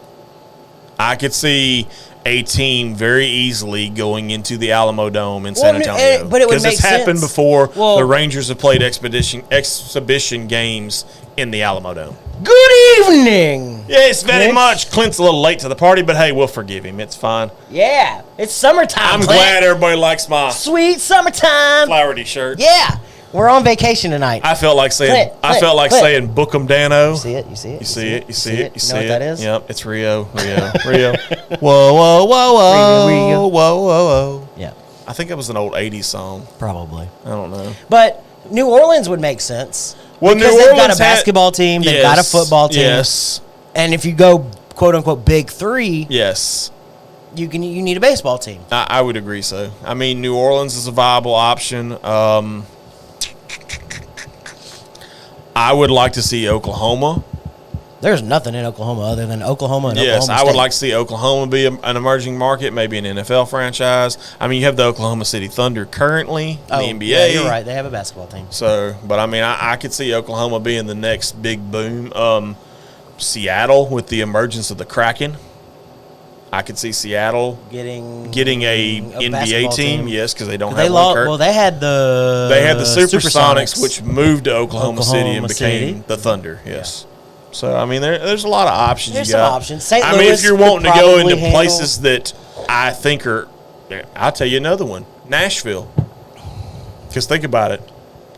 I could see a team very easily going into the Alamo Dome in San Antonio. but it would make it's happened sense. before. Well- The Rangers have played exhibition games in the Alamo Dome. good evening. Yes, very Clint? much. Clint's a little late to the party, but hey, we'll forgive him. It's fine. Yeah, it's summertime. I'm Clint. glad everybody likes my Sweet summertime. Flowery shirt. Yeah, we're on vacation tonight. I felt like saying Clint. saying book 'em Dano. You see it? You see it? You see it? You see it? You see know it? what that is? Yep, it's Rio. Rio. Whoa, whoa, whoa, whoa, Rio. whoa, whoa, whoa. Yeah, I think it was an old '80s song. probably. I don't know. But New Orleans would make sense. Well, because New they've got Orleans a basketball team, they've got a football team. Yes, And if you go quote unquote big three, yes. you need a baseball team. I would agree so. I mean, New Orleans is a viable option. I would like to see Oklahoma. There's nothing in Oklahoma other than Oklahoma and Yes, Oklahoma I would State. like to see Oklahoma be an emerging market, maybe an NFL franchise. I mean, you have the Oklahoma City Thunder currently in the NBA. Yeah, you're right. They have a basketball team. So, but I mean, I could see Oklahoma being the next big boom. Seattle with the emergence of the Kraken. I could see Seattle Getting a NBA basketball team. Yes, because they don't They have lost. one. Well, they had the Supersonics, which moved to Oklahoma City and Oklahoma became City. the Thunder. Yes. So I mean, there's a lot of options. There's you got. some options. St. I mean, Louis if you're could wanting to go probably into handle- places that I think are, I'll tell you another one: Nashville. Because think about it,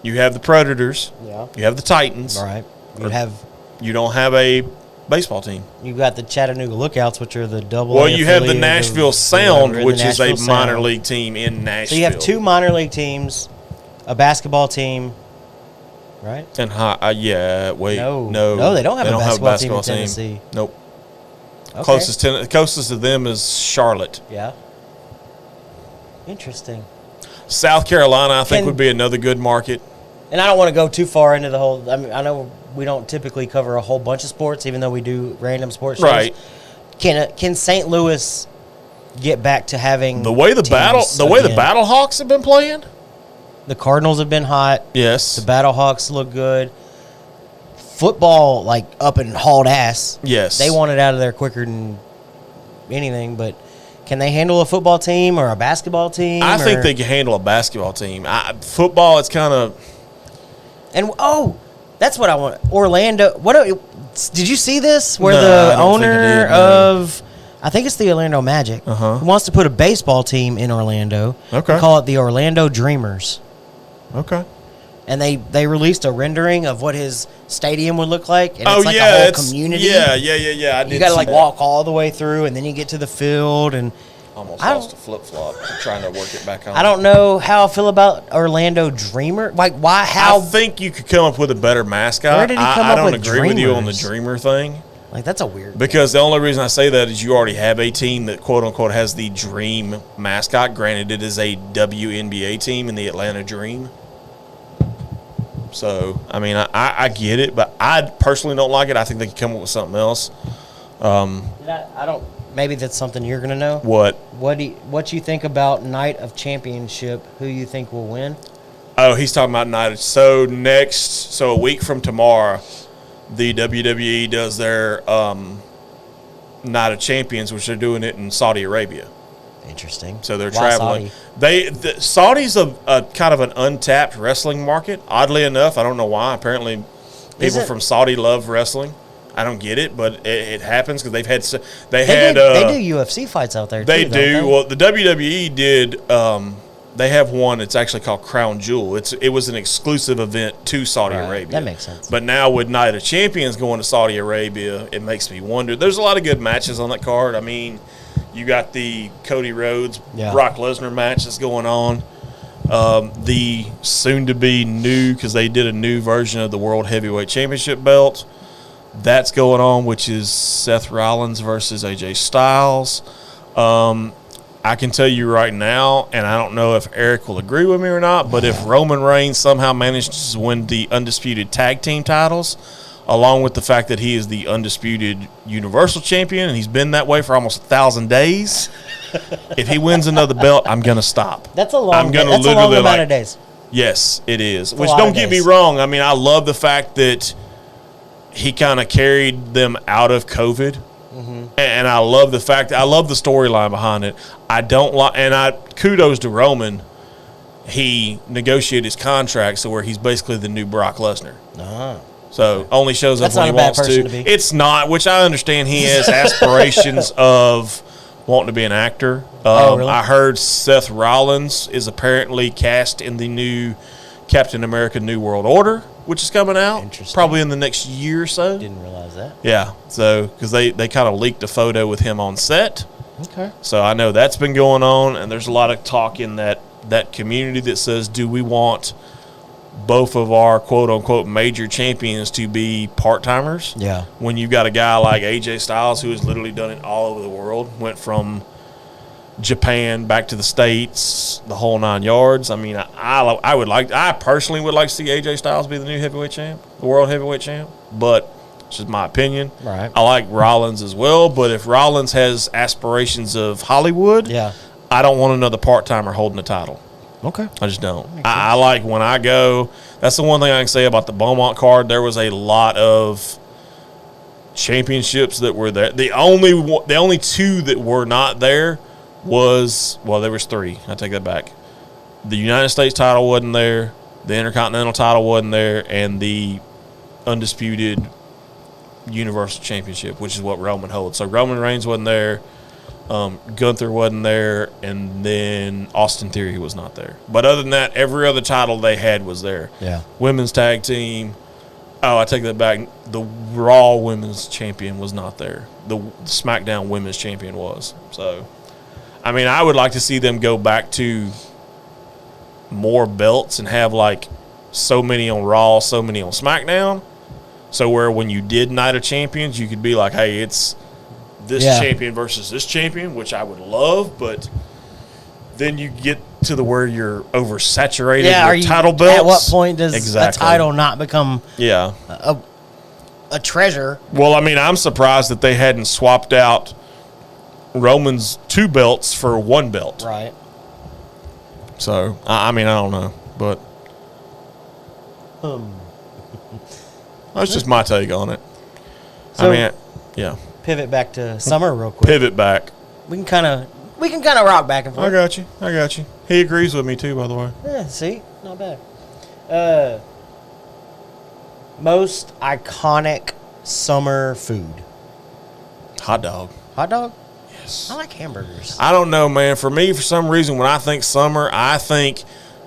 you have the Predators. Yeah. You have the Titans. Right. You don't have a baseball team. You got the Chattanooga Lookouts, which are the double. Well, A you have the affiliate of Nashville Sound, whatever, the which is a Nashville minor Sound. league team in Nashville. So you have two minor league teams, a basketball team, right? And yeah, wait, No, no, they don't have a basketball team in Tennessee. Nope. Okay. Closest to them is Charlotte. Yeah. Interesting. South Carolina, I think, Can- would be another good market. And I don't want to go too far into the whole. I mean, I know we don't typically cover a whole bunch of sports, even though we do random sports shows. Right. Can St. Louis get back to having The way the teams Battle again? Hawks have been playing. The Cardinals have been hot. Yes. The Battle Hawks look good. Football, like, up and hauled ass. Yes. They want it out of there quicker than anything, but can they handle a football team or a basketball team? I think or- they can handle a basketball team. Football, it's kind of. And that's what I want. Orlando. Did you see this? Where No, the I don't think I owner did, no. of, I think it's the Orlando Magic, Uh-huh. who wants to put a baseball team in Orlando. Okay. They call it the Orlando Dreamers. Okay. And they released a rendering of what his stadium would look like. And Oh, it's like yeah. a whole It's community. Yeah. I You did got to see like that. walk all the way through, and then you get to the field. And Almost I lost a flip flop. I'm trying to work it back on. I don't know how I feel about Orlando Dreamer. Like, why? How? I think you could come up with a better mascot. Where did he come I up don't with agree with you on the Dreamers? Dreamer thing. Like, that's a weird. Because the only reason I say that is you already have a team that quote unquote has the Dream mascot. Granted, it is a WNBA team in the Atlanta Dream. So, I mean, I get it, but I personally don't like it. I think they could come up with something else. I don't. Maybe that's something you're gonna know. What? What you think about Night of Championship? Who you think will win? Oh, he's talking about night. So a week from tomorrow, the WWE does their Night of Champions, which they're doing it in Saudi Arabia. Interesting. So they're Why traveling. Saudi? Saudi's a kind of an untapped wrestling market. Oddly enough, I don't know why. Apparently, people from Saudi love wrestling. I don't get it, but it happens because they do UFC fights out there. They too, do. Don't they? Well, the WWE did. They have one. It's actually called Crown Jewel. It was an exclusive event to Saudi Arabia. That makes sense. But now with Night of Champions going to Saudi Arabia, it makes me wonder. There's a lot of good matches on that card. I mean, you got the Cody Rhodes, Brock Lesnar match that's going on. The soon-to-be new, because they did a new version of the World Heavyweight Championship belt. That's going on, which is Seth Rollins versus AJ Styles. I can tell you right now, and I don't know if Eric will agree with me or not, but if Roman Reigns somehow manages to win the undisputed tag team titles, along with the fact that he is the undisputed Universal Champion, and he's been that way for almost 1,000 days, if he wins another belt, I'm going to stop. That's a long amount of days. Yes, it is. Which, don't get me wrong, I mean, I love the fact that he kind of carried them out of COVID. And I love the fact I love the storyline behind it. I don't like, kudos to Roman. He negotiated his contract so where he's basically the new Brock Lesnar. So only shows up when he wants to. It's not, which I understand he has aspirations of wanting to be an actor. Really? I heard Seth Rollins is apparently cast in the new Captain America New World Order, which is coming out probably in the next year or so. Didn't realize that. Yeah, so because they kind of leaked a photo with him on set. Okay. So I know that's been going on, and there's a lot of talk in that community that says, do we want both of our quote-unquote major champions to be part-timers? Yeah. When you've got a guy like AJ Styles who has literally done it all over the world, went from Japan back to the States, the whole 9 yards. I mean, I personally would like to see AJ Styles be the new heavyweight champ, the world heavyweight champ, but it's just my opinion. Right. I like Rollins as well, but if Rollins has aspirations of Hollywood, I don't want another part-timer holding the title. Okay. I just don't. I like when I go. That's the one thing I can say about the Beaumont card. There was a lot of championships that were there. The only two that were not there there was 3. I take that back. The United States title wasn't there. The Intercontinental title wasn't there, and the undisputed Universal Championship, which is what Roman holds. So Roman Reigns wasn't there. Gunther wasn't there, and then Austin Theory was not there. But other than that, every other title they had was there. Yeah. Women's tag team. Oh, I take that back. The Raw Women's Champion was not there. The SmackDown Women's Champion was. So, I mean, I would like to see them go back to more belts and have like so many on Raw, so many on SmackDown. So where when you did Night of Champions, you could be like, hey, it's this champion versus this champion, which I would love, but then you get to the where you're oversaturated with title belts. At what point does a title not become a treasure? Well, I mean, I'm surprised that they hadn't swapped out Roman's 2 belts for 1 belt. Right. So, I mean, I don't know, but that's just my take on it. So, I mean, pivot back to Summer real quick. Pivot back. We can kind of rock back and forth. I got you. He agrees with me too, by the way. Yeah, see? Not bad. Most iconic summer food. Hot dog. Hot dog? Yes. I like hamburgers. I don't know, man. For me, for some reason, when I think summer, I think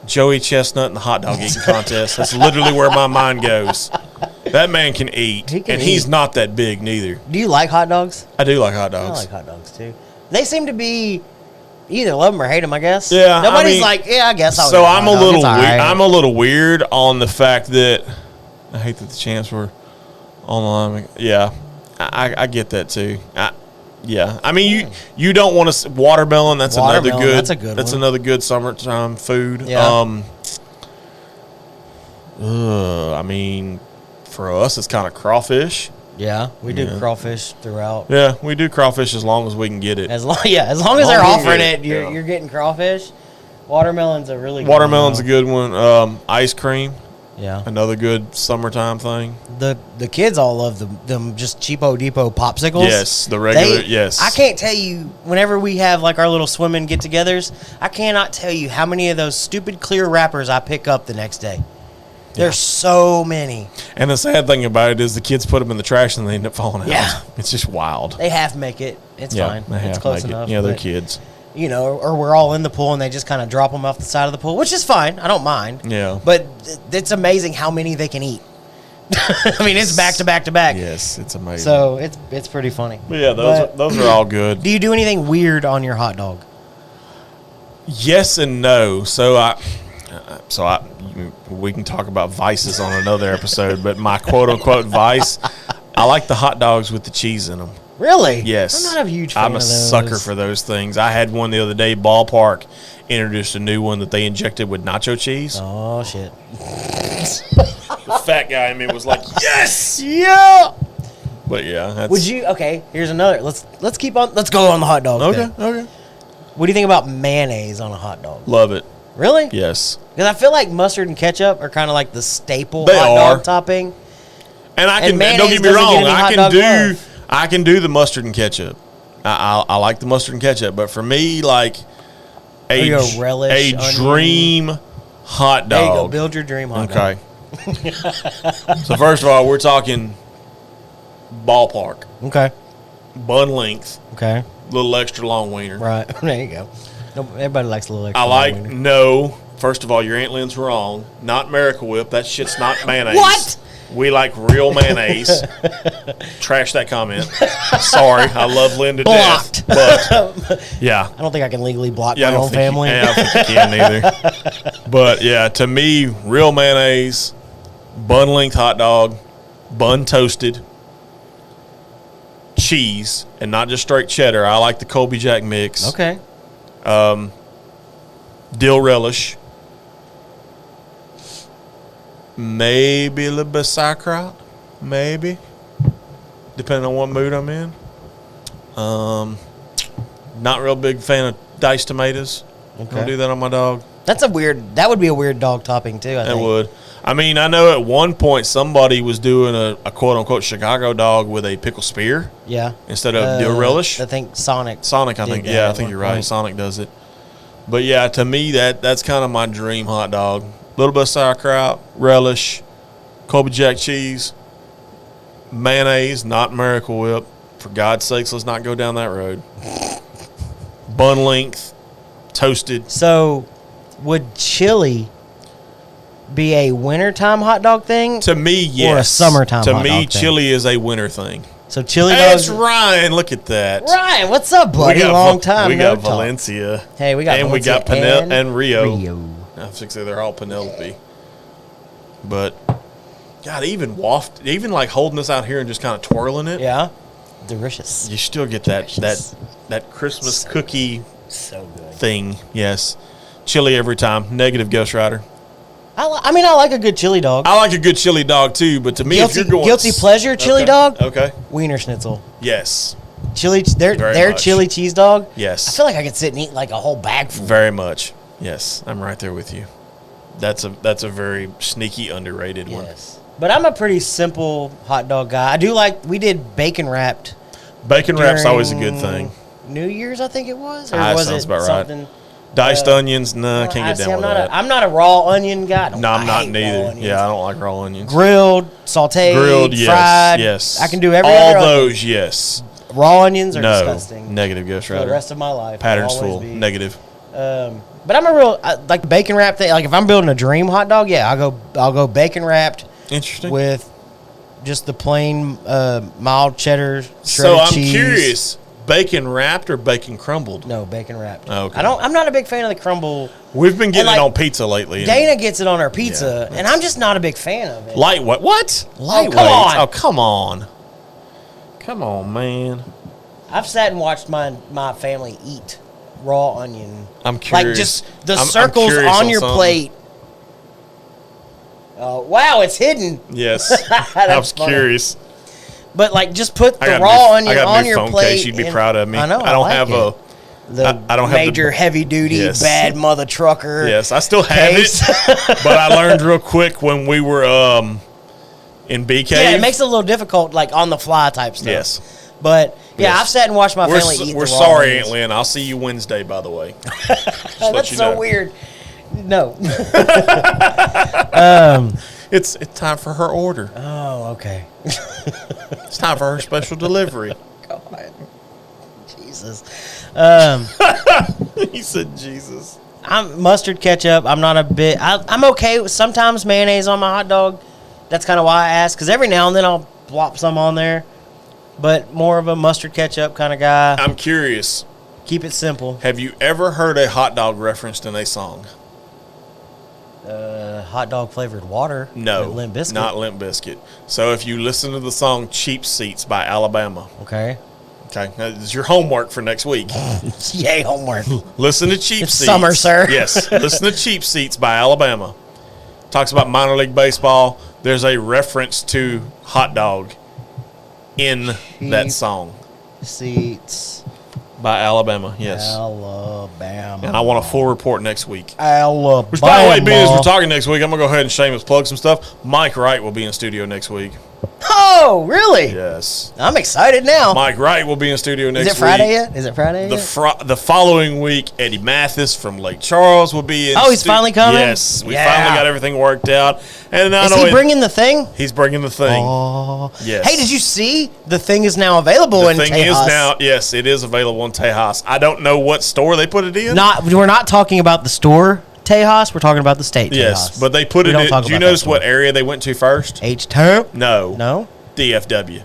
Joey Chestnut and the hot dog eating contest. That's literally where my mind goes. That man can eat, he's not that big neither. Do you like hot dogs? I do like hot dogs. I like hot dogs too. They seem to be either love them or hate them, I guess. Yeah, nobody's like, I guess I'll. So I'm a little weird. I'm a little weird on the fact that I hate that the champs were online. Yeah, I get that too. I mean, you don't want to watermelon. That's another good. That's a good. That's another good summertime food. Yeah. I mean, for us, it's kind of crawfish. Yeah, we do crawfish throughout. Yeah, we do crawfish as long as we can get it. As long as they're offering it, you're getting crawfish. Watermelon's a really good Watermelon's a good one. Ice cream. Yeah. Another good summertime thing. The kids all love them just cheapo depot popsicles. Yes, the regular. Yes. I can't tell you, whenever we have like our little swimming get-togethers, I cannot tell you how many of those stupid clear wrappers I pick up the next day. There's so many. And the sad thing about it is the kids put them in the trash and they end up falling out. Yeah. It's just wild. They half make it. It's fine. It's close enough. Yeah, they're kids. You know, or we're all in the pool and they just kind of drop them off the side of the pool, which is fine. I don't mind. Yeah. But it's amazing how many they can eat. I mean, it's back to back to back. Yes, it's amazing. So it's pretty funny. But yeah, those are all good. Do you do anything weird on your hot dog? Yes and no. We can talk about vices on another episode, but my quote-unquote vice, I like the hot dogs with the cheese in them. Really? Yes. I'm not a huge fan I'm a of those. sucker for those things. I had one the other day. Ballpark introduced a new one that they injected with nacho cheese. Oh, shit. The fat guy in me was like, yes! Yeah! But yeah. That's, Would you, okay, here's another. Let's go on the hot dog. Okay, then. okay. What do you think about mayonnaise on a hot dog? Love it. Really? Yes. Because I feel like mustard and ketchup are kind of like the staple They hot are. dog topping. And I can, mayonnaise don't get me doesn't get wrong, any hot I dog love. can do the mustard and ketchup. I like the mustard and ketchup, but for me, like a relish, dream hot dog. There you go. Build your dream hot dog. Okay. So first of all, we're talking ballpark, Okay. bun length, Okay. little extra long wiener. Right. There you go. No, everybody likes a little extra. I like wiener. no. First of all, your Aunt Lynn's wrong. Not Miracle Whip. That shit's not mayonnaise. What? We like real mayonnaise. Trash that comment. Sorry, I love Lynn to Blocked. death. But yeah, I don't think I can legally block yeah, my own family. I don't think you can either. But yeah, to me, real mayonnaise, bun length hot dog, bun toasted, cheese, and not just straight cheddar. I like the Colby Jack mix. Okay. Dill relish. Maybe a little bit of sauerkraut. Maybe. Depending on what mood I'm in. Not real big fan of diced tomatoes. Okay. Don't do that on my dog. That would be a weird dog topping too, I It think. would. I mean, I know at one point somebody was doing a quote-unquote Chicago dog with a pickle spear Yeah. instead of dill relish. I think Sonic. Sonic, I did think. that Yeah, I at think one you're right. point. Sonic does it. But yeah, to me, that's kind of my dream hot dog. A little bit of sauerkraut, relish, Colby Jack cheese, mayonnaise, not Miracle Whip. For God's sakes, let's not go down that road. Bun length, toasted. So, would chili be a wintertime hot dog thing? To me, yes. Or a summertime To hot me, dog thing? chili is a winter thing. So chili That's dogs. Ryan. Look at that. Ryan, what's up, buddy? Long time. We no got talk. Valencia. Hey, we got and Valencia we got Penelope and Rio. I was going to say they're all Penelope. But God, even like holding this out here and just kind of twirling it. Yeah, delicious. You still get that Christmas cookie So good. thing. Yes, chili every time. Negative Ghost Rider. I mean, I like a good chili dog. I like a good chili dog too, but to me, if you're going guilty pleasure chili Okay. dog. Okay. Wiener Schnitzel. Yes. Chili. Their Very much. chili cheese dog. Yes. I feel like I could sit and eat like a whole bag full. Very much. Yes, I'm right there with you. That's a very sneaky underrated one. Yes. But I'm a pretty simple hot dog guy. I do like, we did bacon wrapped. Bacon wrap's always a good during thing. New Year's, I think it was. Or That was sounds it about right. something? Diced onions, nah, can't get See, down with that. I'm not a raw onion guy. No, I'm I not hate raw neither. onions. Yeah, I don't like raw onions. Grilled, sauteed, yes, fried. yes. I can do every all other onion. those, yes. Raw onions are No, disgusting. negative Ghost For the Rider. rest of my life. Patterns I'll always full, be. negative. But I'm a real like bacon wrap thing. Like if I'm building a dream hot dog, yeah, I'll go bacon wrapped Interesting. with just the plain mild cheddar shredded So I'm cheese. curious, bacon wrapped or bacon crumbled? No, bacon wrapped. Oh, okay. I'm not a big fan of the crumble. We've been getting And, it like, on pizza lately. Dana gets it on her pizza, Yeah, and I'm just not a big fan of it. Lightweight. What? Lightweight. come on. Oh, come on. Come on, man. I've sat and watched my family eat raw onion. I'm curious. Like just the I'm circles curious on your something. plate. Wow, it's hidden. Yes. I was funny. curious. But like, just put I the got raw I onion got a on new your phone plate. case. You'd be and- proud of me. I know. I don't like have it. I don't have major heavy duty Yes. bad mother trucker. Yes, I still have case. it, but I learned real quick when we were in B Cave. Yeah, it makes it a little difficult, like on the fly type stuff. Yes. But yeah, Yes. I've sat and watched my family eat. We're the raw sorry, onions. Aunt Lynn. I'll see you Wednesday, by the way. Just let That's you so know. weird. No. It's time for her order. Oh, okay. It's time for her special delivery. God. Jesus. He said, "Jesus." I'm mustard ketchup. I'm not a bit. I'm okay with sometimes mayonnaise on my hot dog. That's kind of why I ask, because every now and then I'll plop some on there. But more of a mustard ketchup kind of guy. I'm curious. Keep it simple. Have you ever heard a hot dog referenced in a song? Hot dog flavored water. No, with Limp Bizkit. not Limp Bizkit. So if you listen to the song "Cheap Seats" by Alabama, Okay. okay, this is your homework for next week. Yay, homework. Listen to "Cheap It's Seats." summer, sir. Yes, listen to "Cheap Seats" by Alabama. Talks about minor league baseball. There's a reference to hot dog in that Cheap song Seats. by Alabama. Yes, Alabama. and I want a full report next week. Alabama. Which, by the way, being as we're talking next week, I'm gonna go ahead and shameless plug some stuff. Mike Wright will be in studio next week. Oh, really? Yes, I'm excited now. Mike Wright will be in studio next Is week. it Friday yet? Is it Friday yet? The following week, Eddie Mathis from Lake Charles will be in. Oh, he's finally coming? Yes, we Yeah. finally got everything worked out. And Is he bringing the thing? He's bringing the thing. Oh. Yes. Hey, did you see the thing is now available The in thing Tejas? is now, yes, it is available in Tejas. I don't know what store they put it in. We're not talking about the store Tejas. We're talking about the state Yes, Tejas. but they put We it don't in. talk Do you about that notice store. what area they went to first? H-Town? No. No? DFW.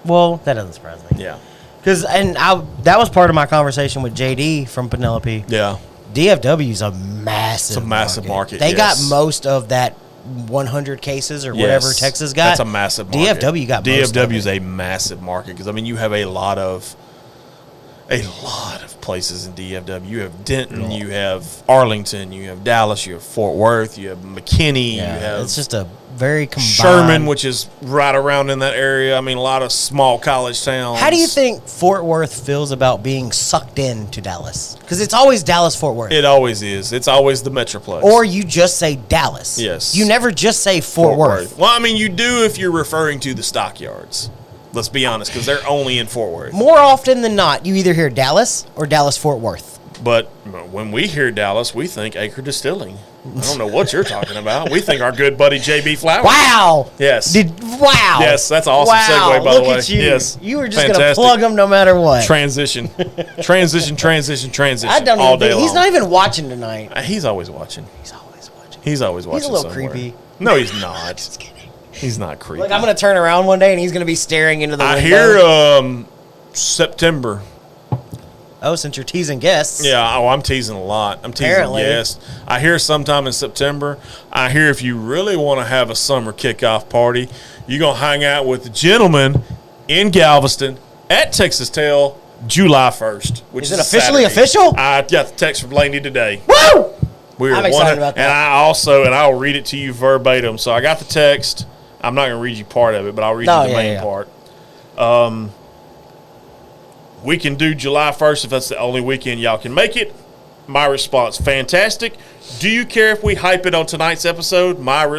Well, that doesn't surprise me. Yeah. Because that was part of my conversation with JD from Penelope. Yeah. DFW is a massive It's a massive market, They got yes. most of that 100 cases or whatever Yes. Texas got. That's a massive market. DFW got most of DFW is it. a massive market because, I mean, you have a lot of places in DFW. You have Denton, you have Arlington, you have Dallas, you have Fort Worth, you have McKinney, you Yeah, have it's just a very combined. Sherman, which is right around in that area. I mean, a lot of small college towns. How do you think Fort Worth feels about being sucked into Dallas? Because it's always Dallas-Fort Worth. It always is. It's always the Metroplex. Or you just say Dallas. Yes. You never just say Fort Worth. Well, I mean, you do if you're referring to the stockyards. Let's be honest, because they're only in Fort Worth. More often than not, you either hear Dallas or Dallas-Fort Worth. But when we hear Dallas, we think Acre Distilling. I don't know what you're talking about. We think our good buddy JB Flowers. Wow. Yes. Wow. Yes, that's an awesome segue, by the way. Look at you. Yes. You were just going to Fantastic. plug them no matter what. Transition. Transition. I don't all even day think, he's long. not even watching tonight. He's always watching. He's always watching. He's always watching. He's a little somewhere. creepy. No, he's not. Just kidding. He's not creepy. Look, I'm going to turn around one day and he's going to be staring into the I window. hear September. Oh, since you're teasing guests. Yeah, I'm teasing a lot. I'm teasing Apparently. yes. I hear sometime in September. I hear if you really want to have a summer kickoff party, you're going to hang out with the gentleman in Galveston at Texas Tail July 1st. Which Is is it officially Saturday. official? I got the text from Laney today. Woo! We are I'm excited about that. And I'll read it to you verbatim. So I got the text. I'm not going to read you part of it, but I'll read you the main part. We can do July 1st if that's the only weekend y'all can make it. My response, fantastic. Do you care if we hype it on tonight's episode?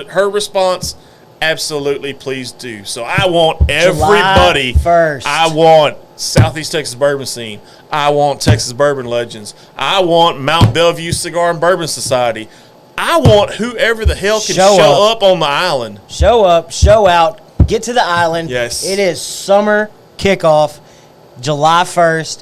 Her response, absolutely, please do. So I want everybody. July 1st. I want Southeast Texas Bourbon Scene. I want Texas Bourbon Legends. I want Mount Bellevue Cigar and Bourbon Society. I want whoever the hell can show up on the island. Show up, show out, get to the island. Yes. It is summer kickoff, July 1st,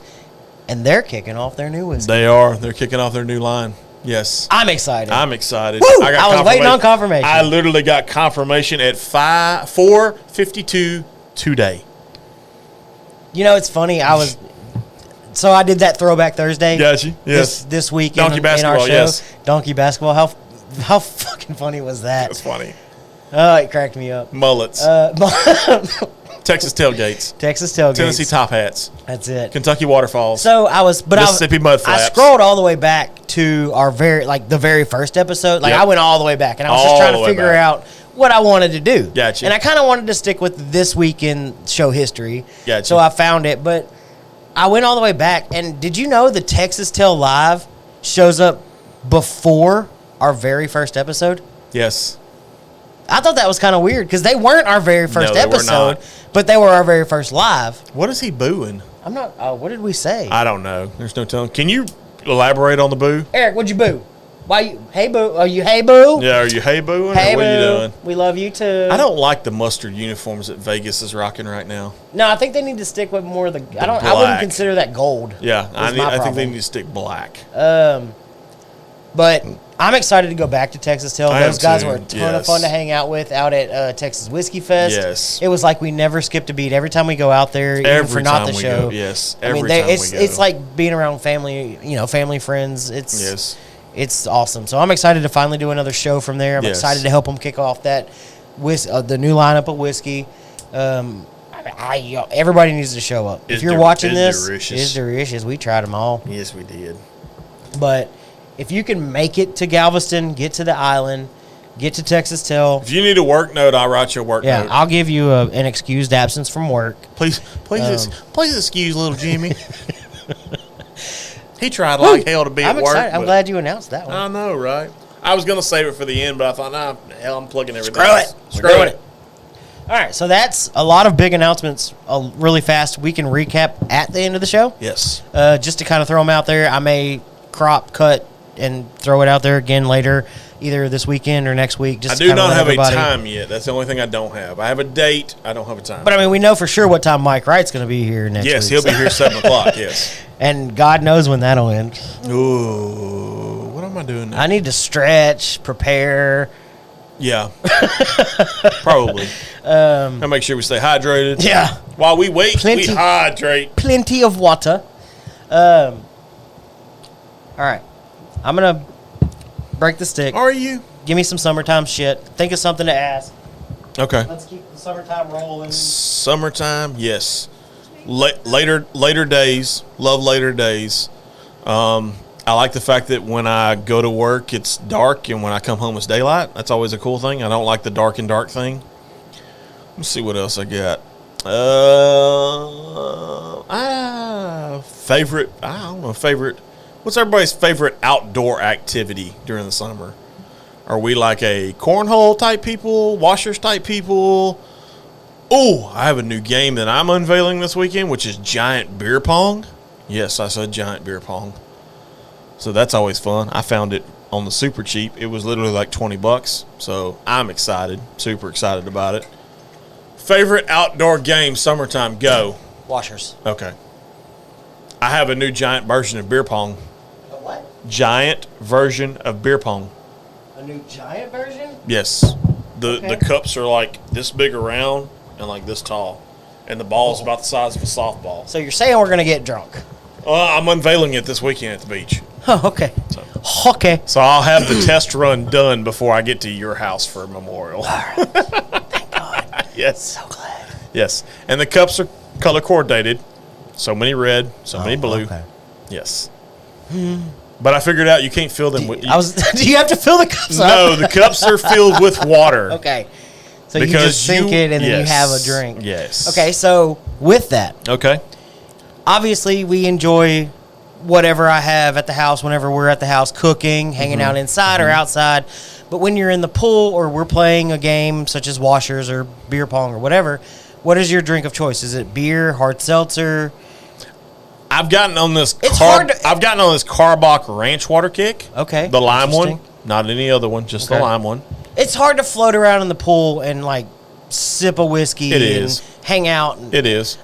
and they're kicking off their new whiskey. They are. They're kicking off their new line. Yes. I'm excited. I'm excited. Woo! I was waiting on confirmation. I literally got confirmation at 4:52 today. You know, it's funny. So I did that Throwback Thursday. Got you. Yes. This week Donkey in our basketball, show. yes. Donkey basketball. How fucking funny was that? That's funny. Oh, it cracked me up. Mullets. Texas tailgates. Texas tailgates. Tennessee top hats. That's it. Kentucky waterfalls. So Mississippi mud flaps. I scrolled all the way back to the very first episode. Like Yep. I went all the way back, and I was All just trying the to way figure back. out what I wanted to do. Gotcha. And I kind of wanted to stick with this week in show history. Gotcha. So I found it, but I went all the way back, and did you know the Texas Tail Live shows up before our very first episode? Yes. I thought that was kind of weird because they weren't our very first No, they were episode, not. but they were our very first live. What is he booing? I'm not. What did we say? I don't know. There's no telling. Can you elaborate on the boo? Eric, what'd you boo? Why you? Hey boo? Are you hey boo? Yeah, are you hey booing? Hey or what boo. are you doing? We love you too. I don't like the mustard uniforms that Vegas is rocking right now. No, I think they need to stick with more of the. I wouldn't black. consider that gold. Yeah, I think they problem. need to stick black. But I'm excited to go back to Texas Tail. I Those am guys too, were a ton of yes. fun to hang out with out at Texas Whiskey Fest. Yes. It was like we never skipped a beat. Every time we go out there, even for not the time we show. go, yes. I mean, Every time we go. it's like being around family, family, friends. Yes. It's awesome. So I'm excited to finally do another show from there. I'm Yes. excited to help them kick off that the new lineup of whiskey. Everybody needs to show up. If you're watching this, it's delicious. We tried them all. Yes, we did. But if you can make it to Galveston, get to the island, get to Texas Tail. If you need a work note, I'll write you a work Yeah, note. I'll give you an excused absence from work. Please excuse little Jimmy. He tried like hell to be I'm at work. excited. I'm glad you announced that one. I know, right? I was going to save it for the end, but I thought, nah, hell, I'm plugging everything. Screw it. Screw We're doing it. All right, so that's a lot of big announcements really fast. We can recap at the end of the show. Yes. Just to kind of throw them out there. I may crop, cut, and throw it out there again later, either this weekend or next week. Just I to do kinda not let have everybody- a time yet. That's the only thing I don't have. I have a date. I don't have a time. But I mean, we know for sure what time Mike Wright's going to be here next week. Yes, he'll be here 7 o'clock, yes. And God knows when that'll end. Ooh, what am I doing now? I need to stretch, prepare. Yeah. Probably. I'll make sure we stay hydrated. Yeah. While we wait, Plenty- we hydrate. Plenty of water. All right. I'm going to break the stick. Are you? Give me some summertime shit. Think of something to ask. Okay. Let's keep the summertime rolling. Summertime, yes. Later days. Love later days. I like the fact that when I go to work, it's dark, and when I come home, it's daylight. That's always a cool thing. I don't like the dark and dark thing. Let's see what else I got. Favorite. I don't know. Favorite. What's everybody's favorite outdoor activity during the summer? Are we like a cornhole type people, washers type people? Oh, I have a new game that I'm unveiling this weekend, which is giant beer pong. Yes, I said giant beer pong. So that's always fun. I found it on the super cheap. It was literally like $20. So I'm excited, super excited about it. Favorite outdoor game, summertime, go. Washers. Okay. I have a new giant version of beer pong. A what? Giant version of beer pong. A new giant version? Yes. The Okay. cups are like this big around and like this tall. And the ball is about the size of a softball. So you're saying we're going to get drunk? I'm unveiling it this weekend at the beach. Oh, okay. So. Okay. So I'll have the test run done before I get to your house for a memorial. Thank God. Yes. So glad. Yes. And the cups are color coordinated. So many red, so many blue. Okay. Yes. But I figured out you can't fill them with... Do you have to fill the cups up? No, the cups are filled with water. Okay. So Because you just sink it and then you yes, have a drink. Yes. Okay, so with that, Okay. obviously we enjoy whatever I have at the house whenever we're at the house cooking, hanging out inside or outside. But when you're in the pool or we're playing a game such as washers or beer pong or whatever, what is your drink of choice? Is it beer, hard seltzer? I've gotten on this hard to- I've gotten on this Carbach Ranch water kick. Okay, The lime one. interesting. Not any other one, just the Okay. lime one. It's hard to float around in the pool and like sip a whiskey It and is. hang out. And It is.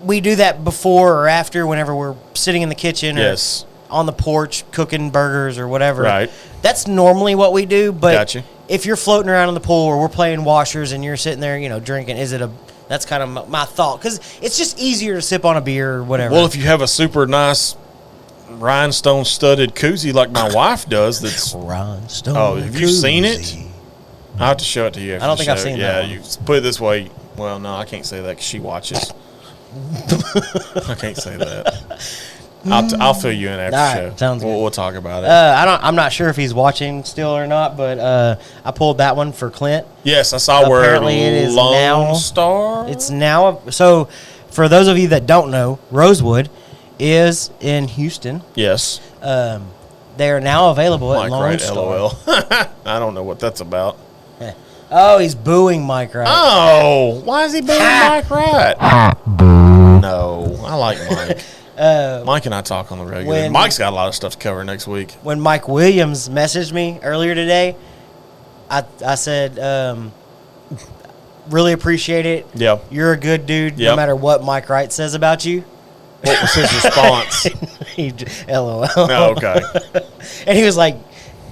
we do that before or after whenever we're sitting in the kitchen Yes. or on the porch cooking burgers or whatever. Right. That's normally what we do, but Gotcha. if you're floating around in the pool or we're playing washers and you're sitting there, drinking, that's kind of my thought, because it's just easier to sip on a beer or whatever. Well, if you have a super nice rhinestone studded koozie like my wife does, that's Rhinestone. Oh, have you seen it? koozie. I'll have to show it to you. After I don't the think I've show. seen yeah, that one. you put it this way. Well, no, I can't say that because she watches. I can't say that. I'll fill you in after All the right, show. sounds good. We'll talk about it. I'm not sure if he's watching still or not, but I pulled that one for Clint. Yes, I saw where apparently it is Lone now- Star. It's now so for those of you that don't know, Rosewood is in Houston. Yes. They are now available at Mike Lone Wright, Star. LOL. I don't know what that's about. Oh, he's booing Mike Wright. Oh, why is he booing Mike Wright? No, I like Mike. Mike and I talk on the regular. Mike's got a lot of stuff to cover next week. When Mike Williams messaged me earlier today, I said, really appreciate it. Yeah. You're a good dude no matter what Mike Wright says about you. What was his response? LOL. Oh, okay. And he was like,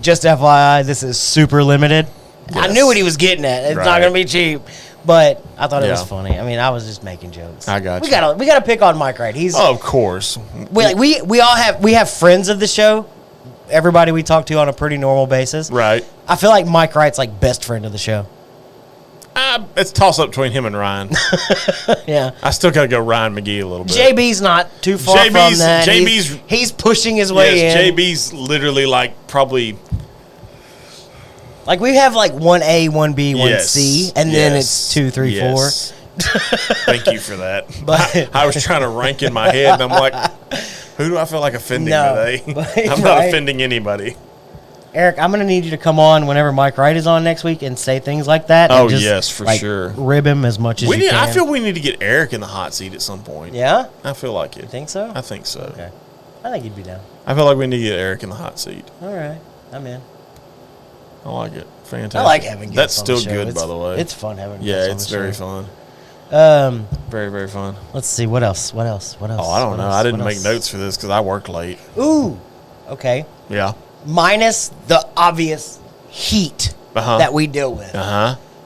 just FYI, this is super limited. Yes. I knew what he was getting at. It's not going to be cheap. But I thought it was funny. I mean, I was just making jokes. I got you. We gotta pick on Mike Wright. He's of course. We all have friends of the show. Everybody we talk to on a pretty normal basis. Right. I feel like Mike Wright's like best friend of the show. It's a toss up between him and Ryan. Yeah. I still got to go Ryan McGee a little bit. JB's not too far from that. He's pushing his way in. JB's literally like probably. Like we have like 1A, 1B, 1C, and then it's 2, 3, 4. Thank you for that. But I was trying to rank in my head, and I'm like, who do I feel like offending today? I'm not offending anybody. Eric, I'm going to need you to come on whenever Mike Wright is on next week and say things like that. Oh, and just, yes, for sure. Rib him as much as you can. I feel we need to get Eric in the hot seat at some point. Yeah? I feel like it. You think so? I think so. Okay. I think he'd be down. I feel like we need to get Eric in the hot seat. All right. I'm in. I like it. Fantastic. I like having guests on the show. That's still good, by the way. It's fun having guests on the show. Yeah, it's very fun. Very, very fun. Let's see. What else? Oh, I don't know. I didn't make notes for this because I worked late. Ooh. Okay. Yeah. Minus the obvious heat that we deal with.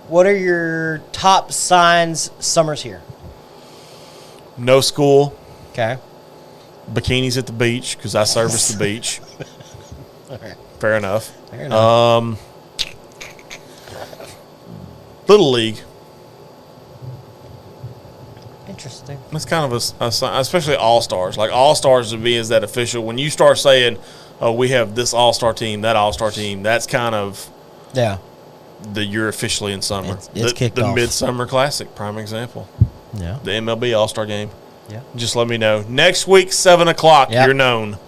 What are your top signs summer's here? No school. Okay. Bikinis at the beach because I service the beach. Okay. Fair enough. Little League. Interesting. That's kind of a sign, especially All-Stars. Like All-Stars would be as that official. When you start saying, oh, we have this All-Star team, that All-Star team, that's kind of you're officially in summer. It's kicked off. The Midsummer Classic, prime example. Yeah. The MLB All-Star game. Yeah. Just let me know. Next week, 7 o'clock, you're known.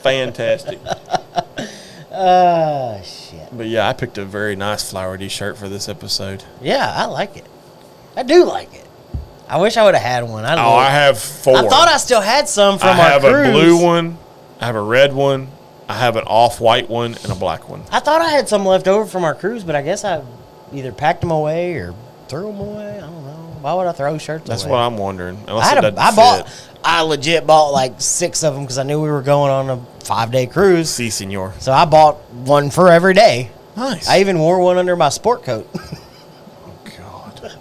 Fantastic. Shit. But yeah, I picked a very nice flowery shirt for this episode. Yeah, I like it. I do like it. I wish I would have had one. I have 4. I thought I still had some from our cruise. I have a blue one. I have a red one. I have an off-white one and a black one. I thought I had some left over from our cruise, but I guess I either packed them away or threw them away. I don't know. Why would I throw shirts That's away? what I'm wondering. I legit bought like 6 of them because I knew we were going on a 5-day cruise. Si, senor. So I bought one for every day. Nice. I even wore one under my sport coat.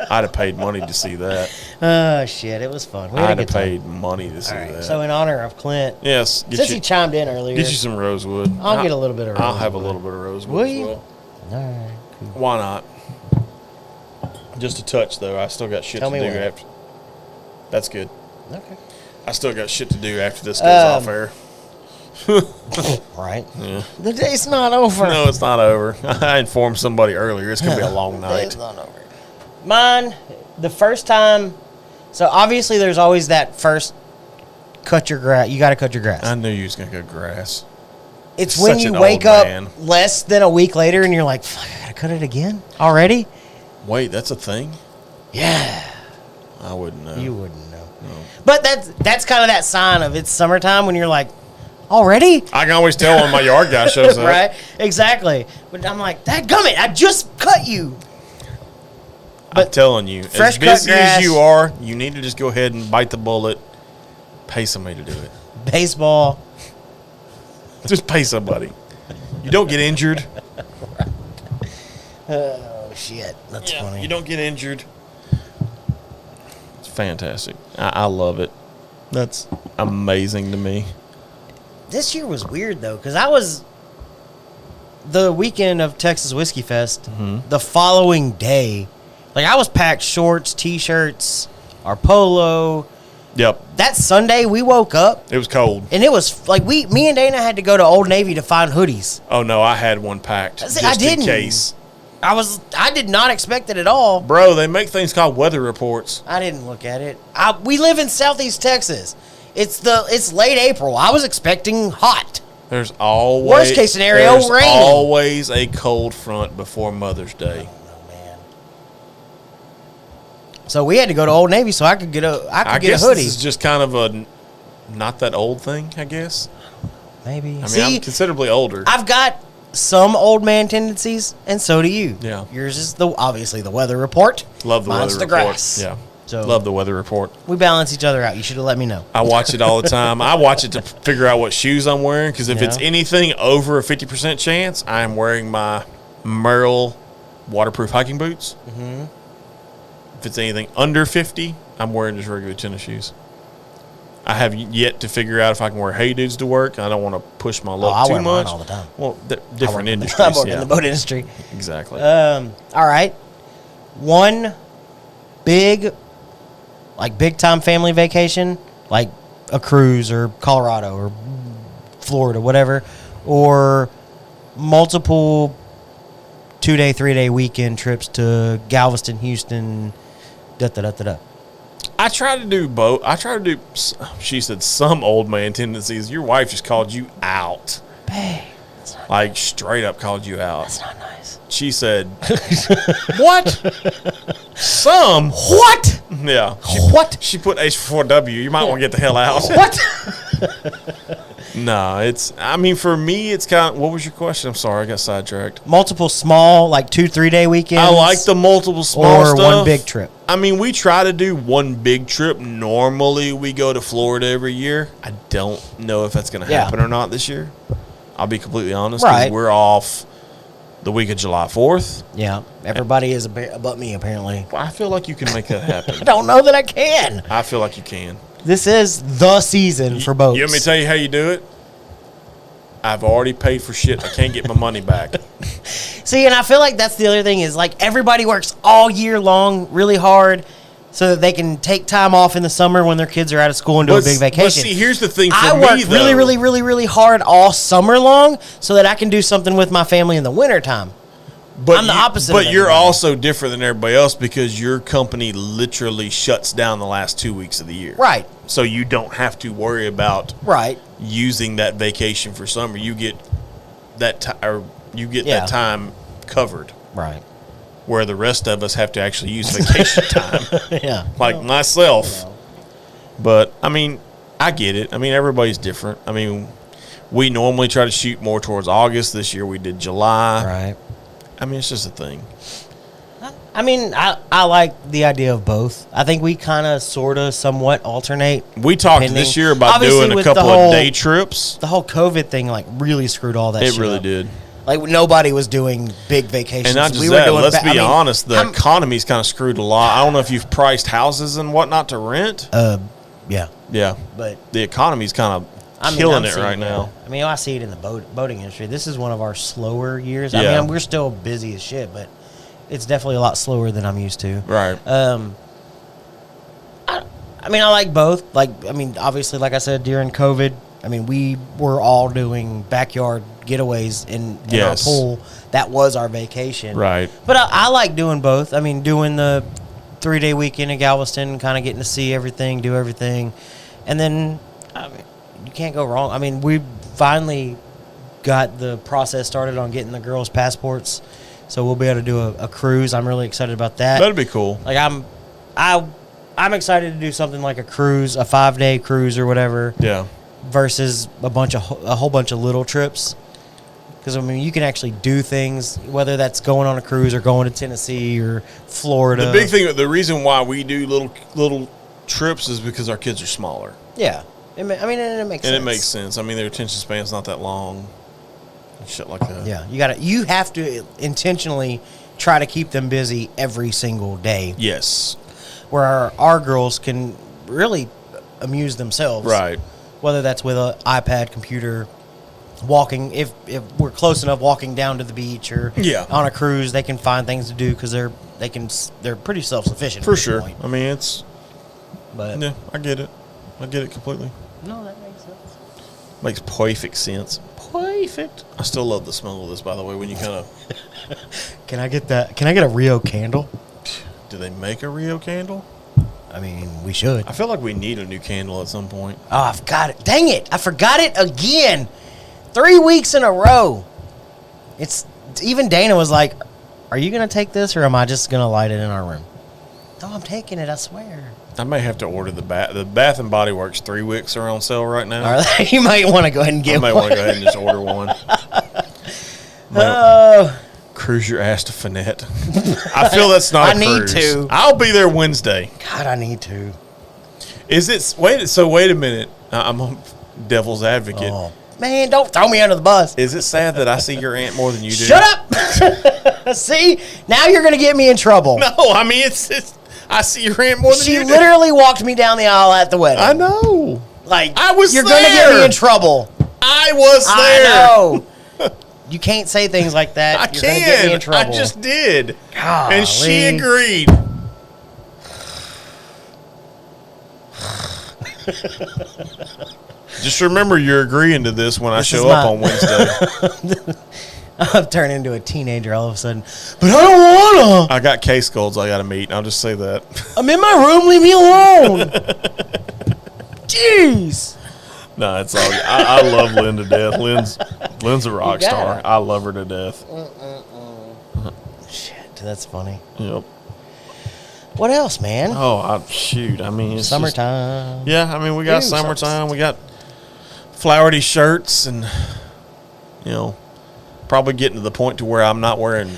I'd have paid money to see that. Oh, shit. It was fun. I'd have paid money to see that. So, in honor of Clint. Yes. Since he chimed in earlier. Get you some rosewood. I'll get a little bit of rosewood. I'll have a little bit of rosewood Will as you? well. All right. Cool. Why not? Just a touch, though. I still got shit to do after. That's good. Okay. I still got shit to do after this goes off air. Right. Yeah. The day's not over. No, it's not over. I informed somebody earlier. It's going to be a long night. It's not over. Mine, the first time. So obviously, there's always that first cut your grass. You got to cut your grass. I knew you was going to go grass. It's when you wake up less than a week later and you're like, fuck, I got to cut it again already? Wait, that's a thing? Yeah. I wouldn't know. You wouldn't know. No. But that's kind of that sign of it's summertime when you're like, already? I can always tell when my yard guy shows up. Right? Exactly. But I'm like, dadgummit, I just cut you. But I'm telling you, as busy as you are, you need to just go ahead and bite the bullet. Pay somebody to do it. Baseball. Just pay somebody. You don't get injured. Right. Oh, shit. That's funny. You don't get injured. It's fantastic. I love it. That's amazing to me. This year was weird, though, because I was the weekend of Texas Whiskey Fest, the following day. Like, I was packed shorts, T-shirts, our polo. Yep. That Sunday, we woke up. It was cold. And it was, like, me and Dana had to go to Old Navy to find hoodies. Oh, no, I had one packed. I didn't. In case. I did not expect it at all. Bro, they make things called weather reports. I didn't look at it. We live in Southeast Texas. It's late April. I was expecting hot. There's always worst case scenario, there's rain. always a cold front before Mother's Day. Oh man. So we had to go to Old Navy so I could get a hoodie. This is just kind of a not that old thing, I guess. Maybe. I mean, I'm considerably older. I've got some old man tendencies, and so do you. Yeah. Yours is obviously the weather report. Love the Mine's weather the report. grass. Yeah. So love the weather report. We balance each other out. You should have let me know. I watch it all the time. I watch it to figure out what shoes I'm wearing because if it's anything over a 50% chance, I am wearing my Merrell waterproof hiking boots. Mm-hmm. If it's anything under 50, I'm wearing just regular tennis shoes. I have yet to figure out if I can wear Hey Dudes to work. I don't want to push my luck too much. I wear mine all the time. Well, different industries. I work in the boat industry. Exactly. All right. One big time family vacation, like a cruise or Colorado or Florida, whatever, or multiple 2-day, 3-day weekend trips to Galveston, Houston, da-da-da-da-da. I try to do both. She said some old man tendencies. Your wife just called you out. Babe. Like straight up called you out. That's not nice. She said, what? Some? What? Yeah. What? She put H4W. You might want to get the hell out. What? No, I mean, for me, it's kind of, what was your question? I'm sorry, I got sidetracked. Multiple small, like 2-3 day weekends. I like the multiple small or stuff. one big trip. I mean, we try to do one big trip. Normally, we go to Florida every year. I don't know if that's going to happen or not this year. I'll be completely honest. Right. We're off the week of July 4th. Yeah. Everybody is but me, apparently. I feel like you can make that happen. I don't know that I can. I feel like you can. This is the season for boats. You want me to tell you how you do it? I've already paid for shit. I can't get my money back. See, and I feel like that's the other thing is like everybody works all year long really hard so that they can take time off in the summer when their kids are out of school and do a big vacation. But see, here's the thing for I me, work though. really, really, really, really hard all summer long so that I can do something with my family in the wintertime. But I'm the opposite But of you're everybody. also different than everybody else because your company literally shuts down the last 2 weeks of the year. Right. So you don't have to worry about using that vacation for summer. You get that that time covered. Right. Where the rest of us have to actually use vacation time. Yeah. Like myself. But, I mean, I get it. I mean, everybody's different. I mean, we normally try to shoot more towards August. This year we did July. Right. I mean, it's just a thing. I mean, I like the idea of both. I think we kind of, sort of, somewhat alternate. We talked this year about doing a couple of day trips. The whole COVID thing, like, really screwed all that shit It really up. did. Like, nobody was doing big vacations. And not just that, let's be honest, the economy's kind of screwed a lot. I don't know if you've priced houses and whatnot to rent. Yeah. Yeah. But the economy's kind of killing it right now. I mean, I see it in the boating industry. This is one of our slower years. Yeah. I mean, we're still busy as shit, but it's definitely a lot slower than I'm used to. Right. I mean, I like both. Like, I mean, obviously, like I said, during COVID, I mean, we were all doing backyard getaways in our pool. That was our vacation. Right. But I like doing both. I mean, doing the 3-day weekend in Galveston, kind of getting to see everything, do everything. And then, I mean, you can't go wrong. I mean, we finally got the process started on getting the girls' passports. So we'll be able to do a cruise. I'm really excited about that. That'd be cool. Like, I'm excited to do something like a cruise, a 5-day cruise or whatever. Yeah. Versus a whole bunch of little trips, because I mean you can actually do things, whether that's going on a cruise or going to Tennessee or Florida. The big thing, the reason why we do little trips is because our kids are smaller. Yeah, it makes sense. And it makes sense. I mean, their attention span's not that long. And shit like that. Yeah, you have to intentionally try to keep them busy every single day. Yes. Where our girls can really amuse themselves. Right. Whether that's with an iPad, computer, walking, if we're close enough, walking down to the beach or on a cruise, they can find things to do because they're pretty self-sufficient. For sure. Point. I mean, But yeah, I get it. I get it completely. No, that makes sense. Makes perfect sense. Perfect. I still love the smell of this, by the way, when you kind of... Can I get that? Can I get a Rio candle? Do they make a Rio candle? I mean, we should. I feel like we need a new candle at some point. Oh, I've got it. Dang it. I forgot it again. 3 weeks in a row. It's even Dana was like, are you going to take this or am I just going to light it in our room? No, I'm taking it, I swear. I may have to order the Bath and Body Works 3 wicks are on sale right now. Are they? You might want to go ahead and get one. I may want to go ahead and just order one. Cruise your ass to Finette. I feel that's not a cruise. I need to. I'll be there Wednesday. God, I need to. Is it? Wait a minute. I'm a devil's advocate. Oh, man, don't throw me under the bus. Is it sad that I see your aunt more than you do? Shut up. See? Now you're going to get me in trouble. No, I mean, it's I see your aunt more than you do. She literally walked me down the aisle at the wedding. I know. Like, I was you're there. going to get me in trouble. I was there. I know. You can't say things like that. I You're going to get me in trouble. I just did. Golly. And she agreed. Just remember you're agreeing to this when I show up on Wednesday. I've turned into a teenager all of a sudden. But I don't want to. I got case golds I got to meet. I'll just say that. I'm in my room. Leave me alone. Jeez. No, it's all good. I love Lynn to death. Lynn's a rock star. I love her to death. Shit, that's funny. Yep. What else, man? Oh, shoot. I mean, it's summertime. Yeah, I mean, we got summertime. We got flowery shirts and, probably getting to the point to where I'm not wearing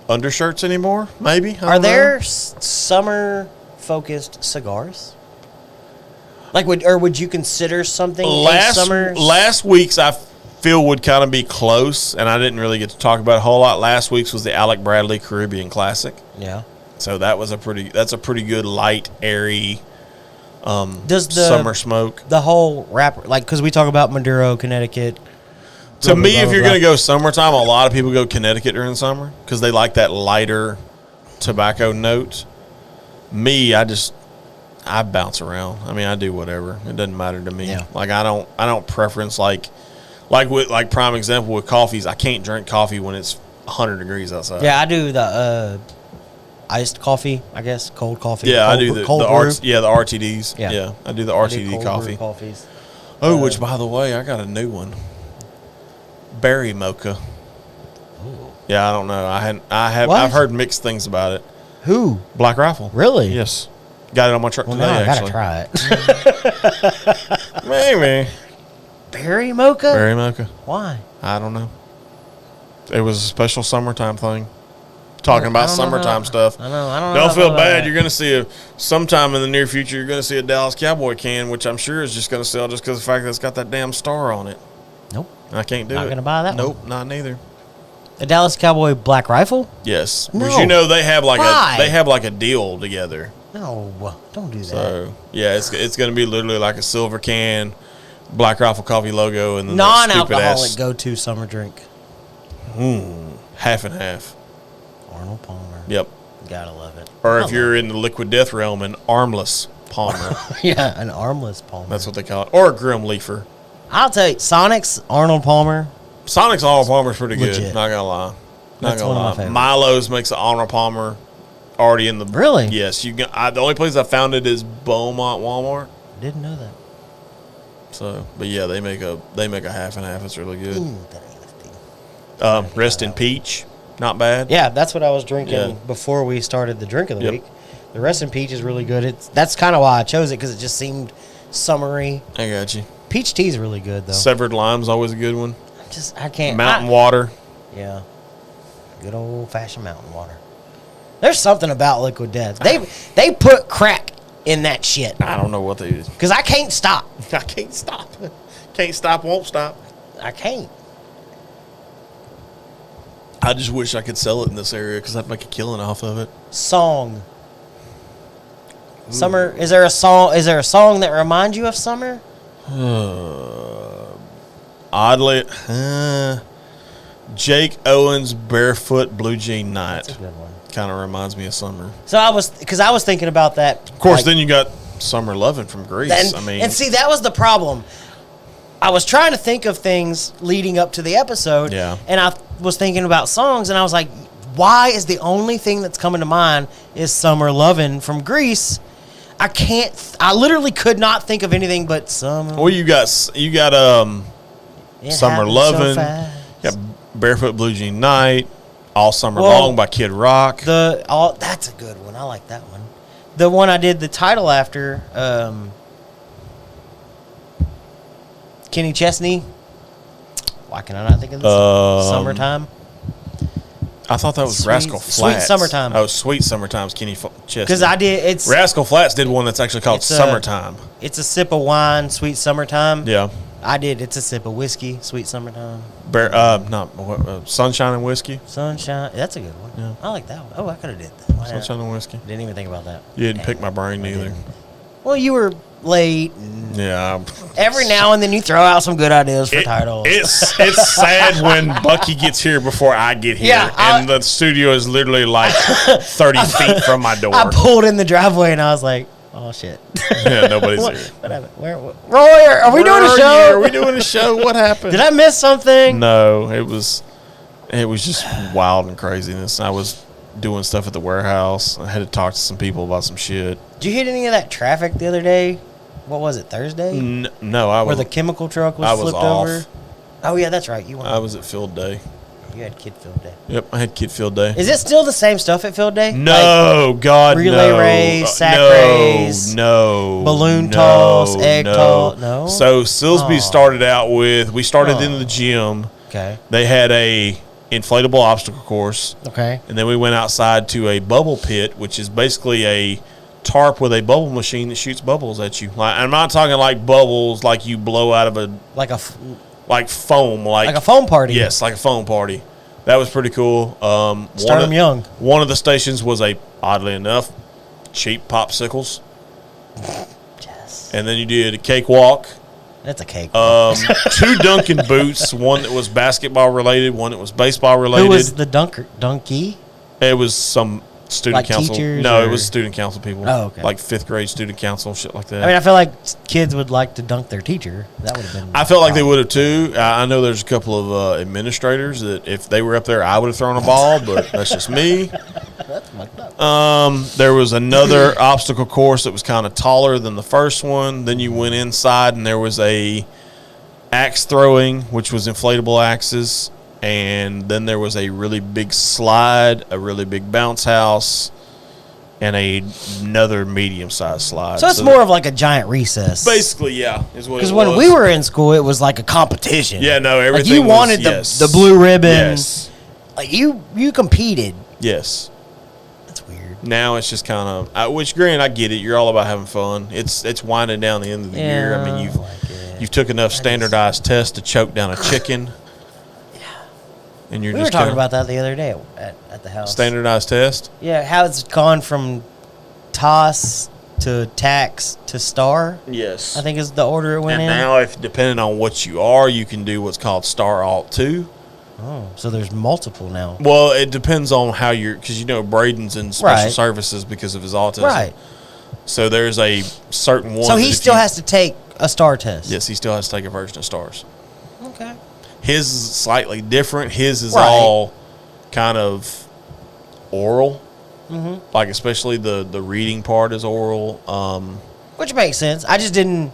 undershirts anymore, maybe. Are there summer-focused cigars? Like, would you consider something last week's I feel would kind of be close, and I didn't really get to talk about it a whole lot. Last week's was the Alec Bradley Caribbean Classic. Yeah. So that's a pretty good light, airy summer smoke. The whole wrapper, like, because we talk about Maduro, Connecticut. To me, if you're going to go summertime, a lot of people go Connecticut during summer because they like that lighter tobacco note. Me, I bounce around. I mean, I do whatever. It doesn't matter to me. Yeah. Like I don't preference like prime example with coffees. I can't drink coffee when it's 100 degrees outside. Yeah, I do the iced coffee, I guess, cold coffee. Yeah, I do the RTDs. Yeah. I do the RTD coffee. Coffees. Which by the way, I got a new one. Berry mocha. Ooh. Yeah, I don't know. I've heard mixed things about it. Who? Black Rifle. Really? Yes. Got it on my truck today, now I actually. gotta try it. Maybe. Berry mocha? Berry mocha. Why? I don't know. It was a special summertime thing. Talking about summertime stuff. I don't know. Don't feel bad. You're going to see sometime in the near future, you're going to see a Dallas Cowboy can, which I'm sure is just going to sell just because of the fact that it's got that damn star on it. Nope. I can't do it. Not going to buy that one. Nope, not neither. A Dallas Cowboy Black Rifle? Yes. No. Because they have Why? like a deal together. No, don't do that. So, yeah, it's going to be literally like a silver can, Black Rifle Coffee logo, and then non-alcoholic go-to summer drink. Half and half. Arnold Palmer. Yep. Gotta love it. Or if you're in the liquid death realm, an armless Palmer. Yeah, an armless Palmer. That's what they call it. Or a Grim Leafer. I'll tell you, Sonic's Arnold Palmer. Sonic's Arnold Palmer's pretty good. Legit. Not gonna lie. That's one of my favorites. Milo's makes an Arnold Palmer already in the. Really? Yes. The only place I found it is Beaumont Walmart. Didn't know that. So, but yeah, they make a half and half. It's really good. That ain't nasty. Rest in Peach. Not bad. Yeah, that's what I was drinking before we started the drink of the week. The Rest in Peach is really good. That's kind of why I chose it, because it just seemed summery. I got you. Peach tea is really good, though. Severed Lime's always a good one. I can't. Mountain water. Yeah. Good old-fashioned mountain water. There's something about Liquid Death. They put crack in that shit. I don't know what they do. Because I can't stop. I can't stop. Can't stop, won't stop. I can't. I just wish I could sell it in this area because I'd make a killing off of it. Song. Summer. Is there a song that reminds you of summer? Oddly, Jake Owen's Barefoot Blue Jean Night. That's a good one. Kind of reminds me of summer. So I was thinking about that. Of course, then you got Summer Lovin' from Greece. And see, that was the problem. I was trying to think of things leading up to the episode. Yeah. And I was thinking about songs, and I was like, why is the only thing that's coming to mind is Summer Lovin' from Grease? I literally could not think of anything but Summer. Well, you got Summer Lovin', you got Barefoot Blue Jean Night, All Summer Long by Kid Rock. That's a good one. I like that one. The one I did the title after, Kenny Chesney. Why can I not think of this? Summertime. I thought that was Rascal Flatts. Sweet Summertime. Oh, Sweet Summertime's Kenny Chesney. Because I did. It's Rascal Flatts did one that's actually called Summertime. It's a sip of wine, Sweet Summertime. Yeah. I did. It's a sip of whiskey, Sweet Summertime. Sunshine and Whiskey. Sunshine. That's a good one. Yeah. I like that one. Oh, I could have did that. Why Sunshine not? and Whiskey. Didn't even think about that. You didn't pick my brain either. Well, you were late. Yeah. Every now and then you throw out some good ideas for titles. It's sad when Bucky gets here before I get here. Yeah, and the studio is literally like 30 feet from my door. I pulled in the driveway and I was like, oh, shit. Yeah, nobody's here. What happened? Roy, are we doing a show? Are we doing a show? What happened? Did I miss something? No, it was just wild and craziness. I was doing stuff at the warehouse. I had to talk to some people about some shit. Did you hit any of that traffic the other day? What was it, Thursday? No, I was. Where the chemical truck was flipped off. over? Oh, yeah, that's right. I was at field day. You had kid field day. Yep, I had kid field day. Is it still the same stuff at field day? No, God, relay no. race, sack race, no. Balloon toss, egg toss. No? So Silsby started out with, we started in the gym. Okay. They had a inflatable obstacle course. Okay. And then we went outside to a bubble pit, which is basically a tarp with a bubble machine that shoots bubbles at you. Like, I'm not talking like bubbles like you blow out of a like foam, like a foam party. Yes, like a foam party. That was pretty cool. Start them young. One of the stations was oddly enough, cheap popsicles. Yes. And then you did a cakewalk. That's a cake. 2 Dunkin' boots, one that was basketball related, one that was baseball related. Who was the donkey? It was some student like council. Teachers no, it was student council people. Oh, okay. Like 5th grade student council, shit like that. I mean, I feel like kids would like to dunk their teacher. That would have been. I felt like they would have too. I know there's a couple of administrators that if they were up there, I would have thrown a ball, but that's just me. That's fucked up. There was another obstacle course that was kind of taller than the first one. Then you went inside and there was a axe throwing, which was inflatable axes. And then there was a really big slide, a really big bounce house, and another medium-sized slide. So it's more of like a giant recess. Basically, yeah, is what it was. Because when we were in school, it was like a competition. Yeah, no, everything like you wanted the blue ribbon. Yes. Like you competed. Yes. That's weird. Now it's just kind of, which granted, I get it. You're all about having fun. It's winding down the end of the year. I mean, you've took enough standardized tests to choke down a chicken. And we were talking about that the other day at the house. Standardized test? Yeah, how it's gone from TOS to tax to star. Yes. I think is the order it went in. And now, if depending on what you are, you can do what's called Star Alt 2. Oh, so there's multiple now. Well, it depends on how you're, because Braden's in special services because of his autism. Right. So there's a certain one. So he still has to take a star test. Yes, he still has to take a version of stars. Okay. His is slightly different. His is all kind of oral. Mm-hmm. Like, especially the reading part is oral. Which makes sense. I just didn't.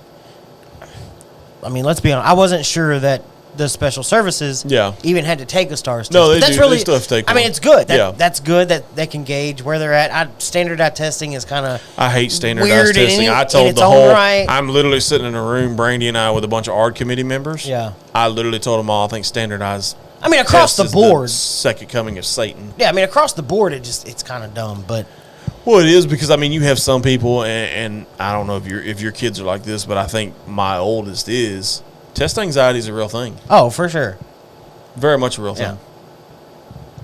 I mean, let's be honest. I wasn't sure that the special services even had to take a stars test. No, they that's do. Really, they still have to take one. I mean, it's good. That's good that they can gauge where they're at. Standardized testing is kind of I hate standardized testing. I told I'm literally sitting in a room, Brandy and I, with a bunch of ARD committee members. Yeah. I literally told them all, I think standardized. I mean, across the board. Second coming of Satan. Yeah, I mean, across the board, it's kind of dumb, but. Well, it is because, I mean, you have some people, and I don't know if your kids are like this, but I think my oldest is. Test anxiety is a real thing. Oh, for sure. Very much a real thing.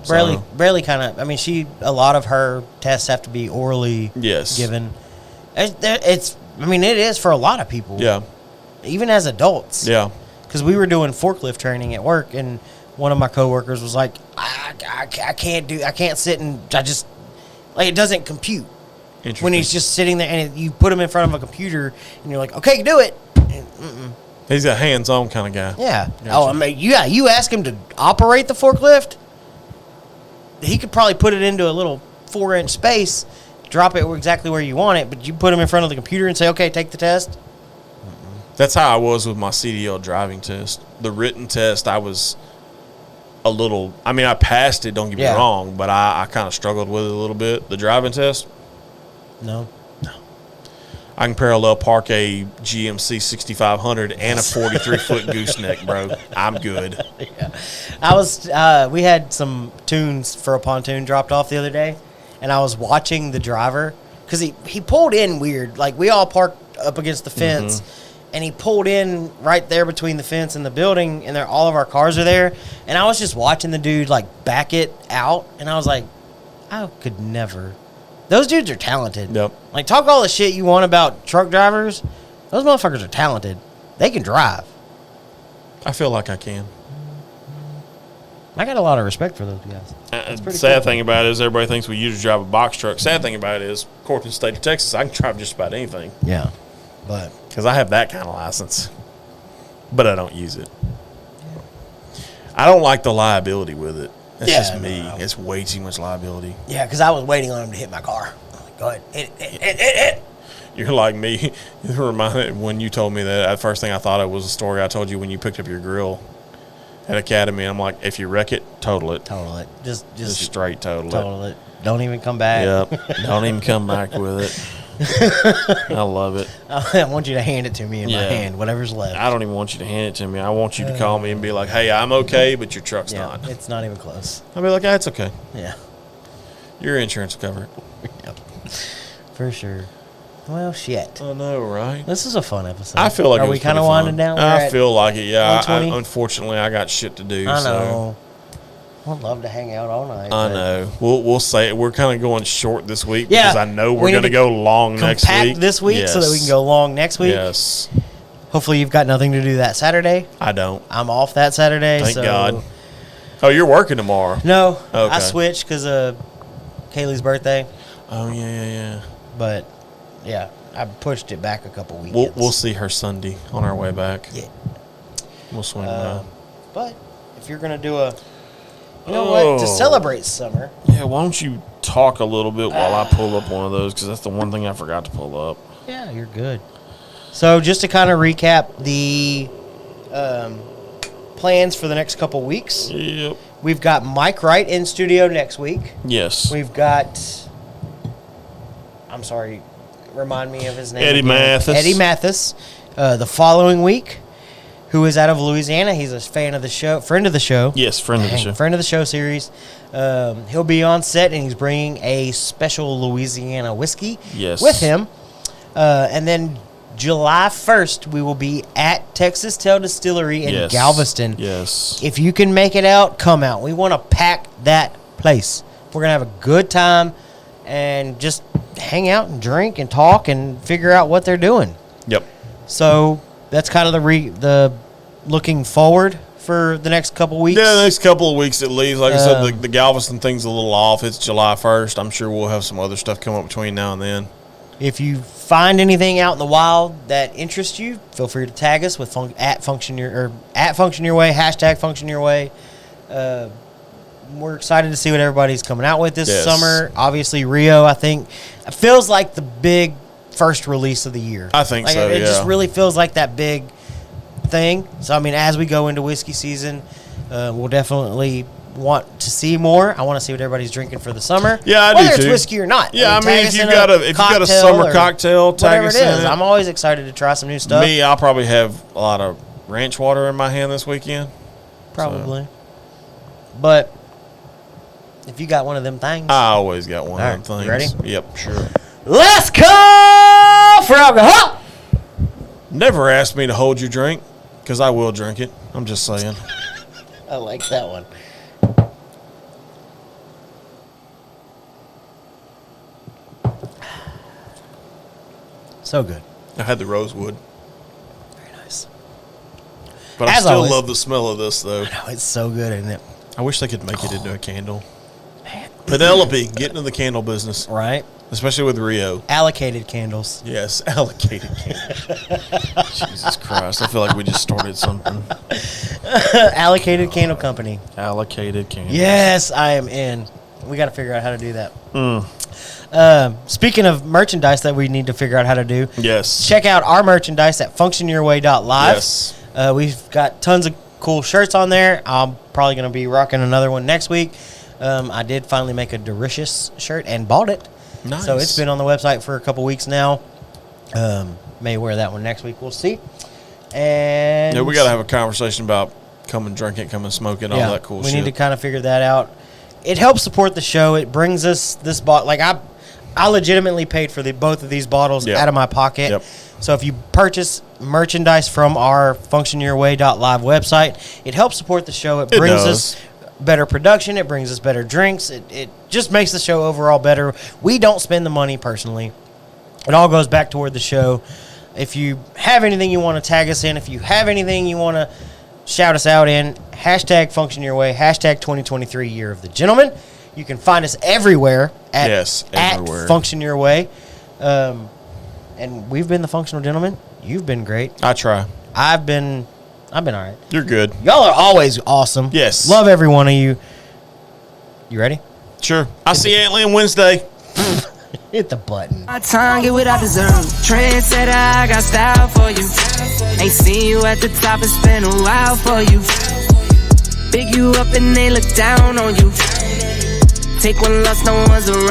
Yeah. Barely kind of. I mean, a lot of her tests have to be orally given. It's. I mean, it is for a lot of people. Yeah. Even as adults. Yeah. Because we were doing forklift training at work, and one of my coworkers was like, I can't sit and it doesn't compute. When he's just sitting there, and you put him in front of a computer, and you're like, okay, do it. And, He's a hands-on kind of guy. Yeah. Gotcha. Oh, I mean, you ask him to operate the forklift, he could probably put it into a little 4-inch space, drop it exactly where you want it, but you put him in front of the computer and say, okay, take the test. That's how I was with my CDL driving test. The written test, I was a little, I mean, I passed it, don't get me wrong, but I kind of struggled with it a little bit. The driving test? No. I can parallel park a GMC 6500 and a 43-foot gooseneck, bro. I'm good. Yeah. We had some tunes for a pontoon dropped off the other day, and I was watching the driver because he pulled in weird. Like, we all parked up against the fence, and he pulled in right there between the fence and the building, and all of our cars are there. And I was just watching the dude, like, back it out, and I was like, I could never. Those dudes are talented. Yep. Like, talk all the shit you want about truck drivers. Those motherfuckers are talented. They can drive. I feel like I can. I got a lot of respect for those guys. Sad thing about it is everybody thinks we usually drive a box truck. Sad thing about it is, according to the state of Texas, I can drive just about anything. Yeah. But Because I have that kind of license, but I don't use it. I don't like the liability with it. That's just me. No. It's way too much liability. yeah, because I was waiting on him to hit my car. I'm like, go ahead. Hit. You're like me. It reminded when you told me that. The first thing I thought of was a story I told you when you picked up your grill at Academy. I'm like, if you wreck it, total it. Total it. Just straight total it. Don't even come back. Yep. Don't even come back with it. I love it. I want you to hand it to me in my hand, whatever's left. I don't even want you to hand it to me. I want you to call me and be like, hey, I'm okay, but your truck's not. It's not even close. I'll be like, it's okay. Yeah. Your insurance will cover it. Yep. For sure. Well, shit. I know, right? This is a fun episode. I feel like Are it was we kind of pretty fun. winding down? I feel like it, yeah. 120? Unfortunately, I got shit to do. I so. know. I'd love to hang out all night. I know. We'll say it. We're kind of going short this week Yeah, because I know we we're need going to to go long next Compact week. this week so that we can go long next week. Yes. Hopefully you've got nothing to do that Saturday. I don't. I'm off that Saturday. Thank so. God. Oh, you're working tomorrow. No, Okay. I switched because of Kaylee's birthday. Oh, yeah. But, yeah, I pushed it back a couple weekends. We'll see her Sunday on our way back. Yeah. We'll swing by. But if you're going to do you know what? To celebrate summer. Yeah, why don't you talk a little bit while I pull up one of those, because that's the one thing I forgot to pull up. Yeah, you're good. So just to kind of recap the plans for the next couple weeks. Yep. We've got Mike Wright in studio next week. Yes. We've got, I'm sorry, remind me of his name. Eddie again. Mathis. Eddie Mathis. The following week, who is out of Louisiana. He's a fan of the show, friend of the show. Yes, friend of the show. Friend of the show series. He'll be on set, and he's bringing a special Louisiana whiskey with him. And then July 1st, we will be at Texas Tail Distillery in Galveston. Yes. If you can make it out, come out. We want to pack that place. We're going to have a good time and just hang out and drink and talk and figure out what they're doing. Yep. So that's kind of the looking forward for the next couple weeks. Yeah, the next couple of weeks at least. Like I said, the Galveston thing's a little off. It's July 1st. I'm sure we'll have some other stuff come up between now and then. If you find anything out in the wild that interests you, feel free to tag us with at Function Your Way, hashtag Function Your Way. We're excited to see what everybody's coming out with this summer. Obviously, Rio, I think, feels like the big first release of the year. I think so, It just really feels like that big thing. So, I mean, as we go into whiskey season, we'll definitely want to see more. I want to see what everybody's drinking for the summer. Yeah, I do whether it's too. whiskey or not. Yeah, I mean, tag if us you've in got a summer cocktail, tag whatever us it is. in it. I'm always excited to try some new stuff. Me, I'll probably have a lot of ranch water in my hand this weekend. Probably. But if you got one of them things. I always got one of them things. You ready? Yep, sure. Let's go for alcohol. Never ask me to hold your drink, because I will drink it. I'm just saying. I like that one. So good. I had the rosewood. Very nice. But I As still always. love the smell of this, though. No, it's so good, isn't it? I wish they could make it into a candle. Penelope, get into the candle business. Right? especially with Rio. Allocated candles. Yes, allocated candles. Jesus Christ. I feel like we just started something. Allocated Candle Company. Allocated candles. Yes, I am in. We got to figure out how to do that. Speaking of merchandise that we need to figure out how to do, Yes. check out our merchandise at functionyourway.live. Yes. We've got tons of cool shirts on there. I'm probably going to be rocking another one next week. I did finally make a Delicious shirt and bought it. Nice. So it's been on the website for a couple weeks now. May wear that one next week. We'll see. And Yeah, we got to have a conversation about come and drink it, come and smoke it, all that cool we shit. need to kind of figure that out. It helps support the show. It brings us this bottle. Like I legitimately paid for both of these bottles Yep. out of my pocket. Yep. So if you purchase merchandise from our functionyourway.live website, it helps support the show. It brings does. us better production. It brings us better drinks. It just makes the show overall better. We don't spend the money personally. It all goes back toward the show. If you have anything you want to tag us in, if you have anything you want to shout us out in, hashtag Function Your Way, hashtag 2023 Year of the Gentleman. You can find us everywhere at, everywhere. at Function Your Way. And we've been the Functional Gentleman. You've been great. I try. I've been all right. You're good. Y'all are always awesome. Yes. Love every one of you. You ready? Sure. I'll see Aunt Lynn Wednesday. Hit the button. My tongue, get what I deserve. Trendsetter, I got style for you. Ain't seen you at the top, it's been a while for you. Big you up and they look down on you. Take one loss, no one's around.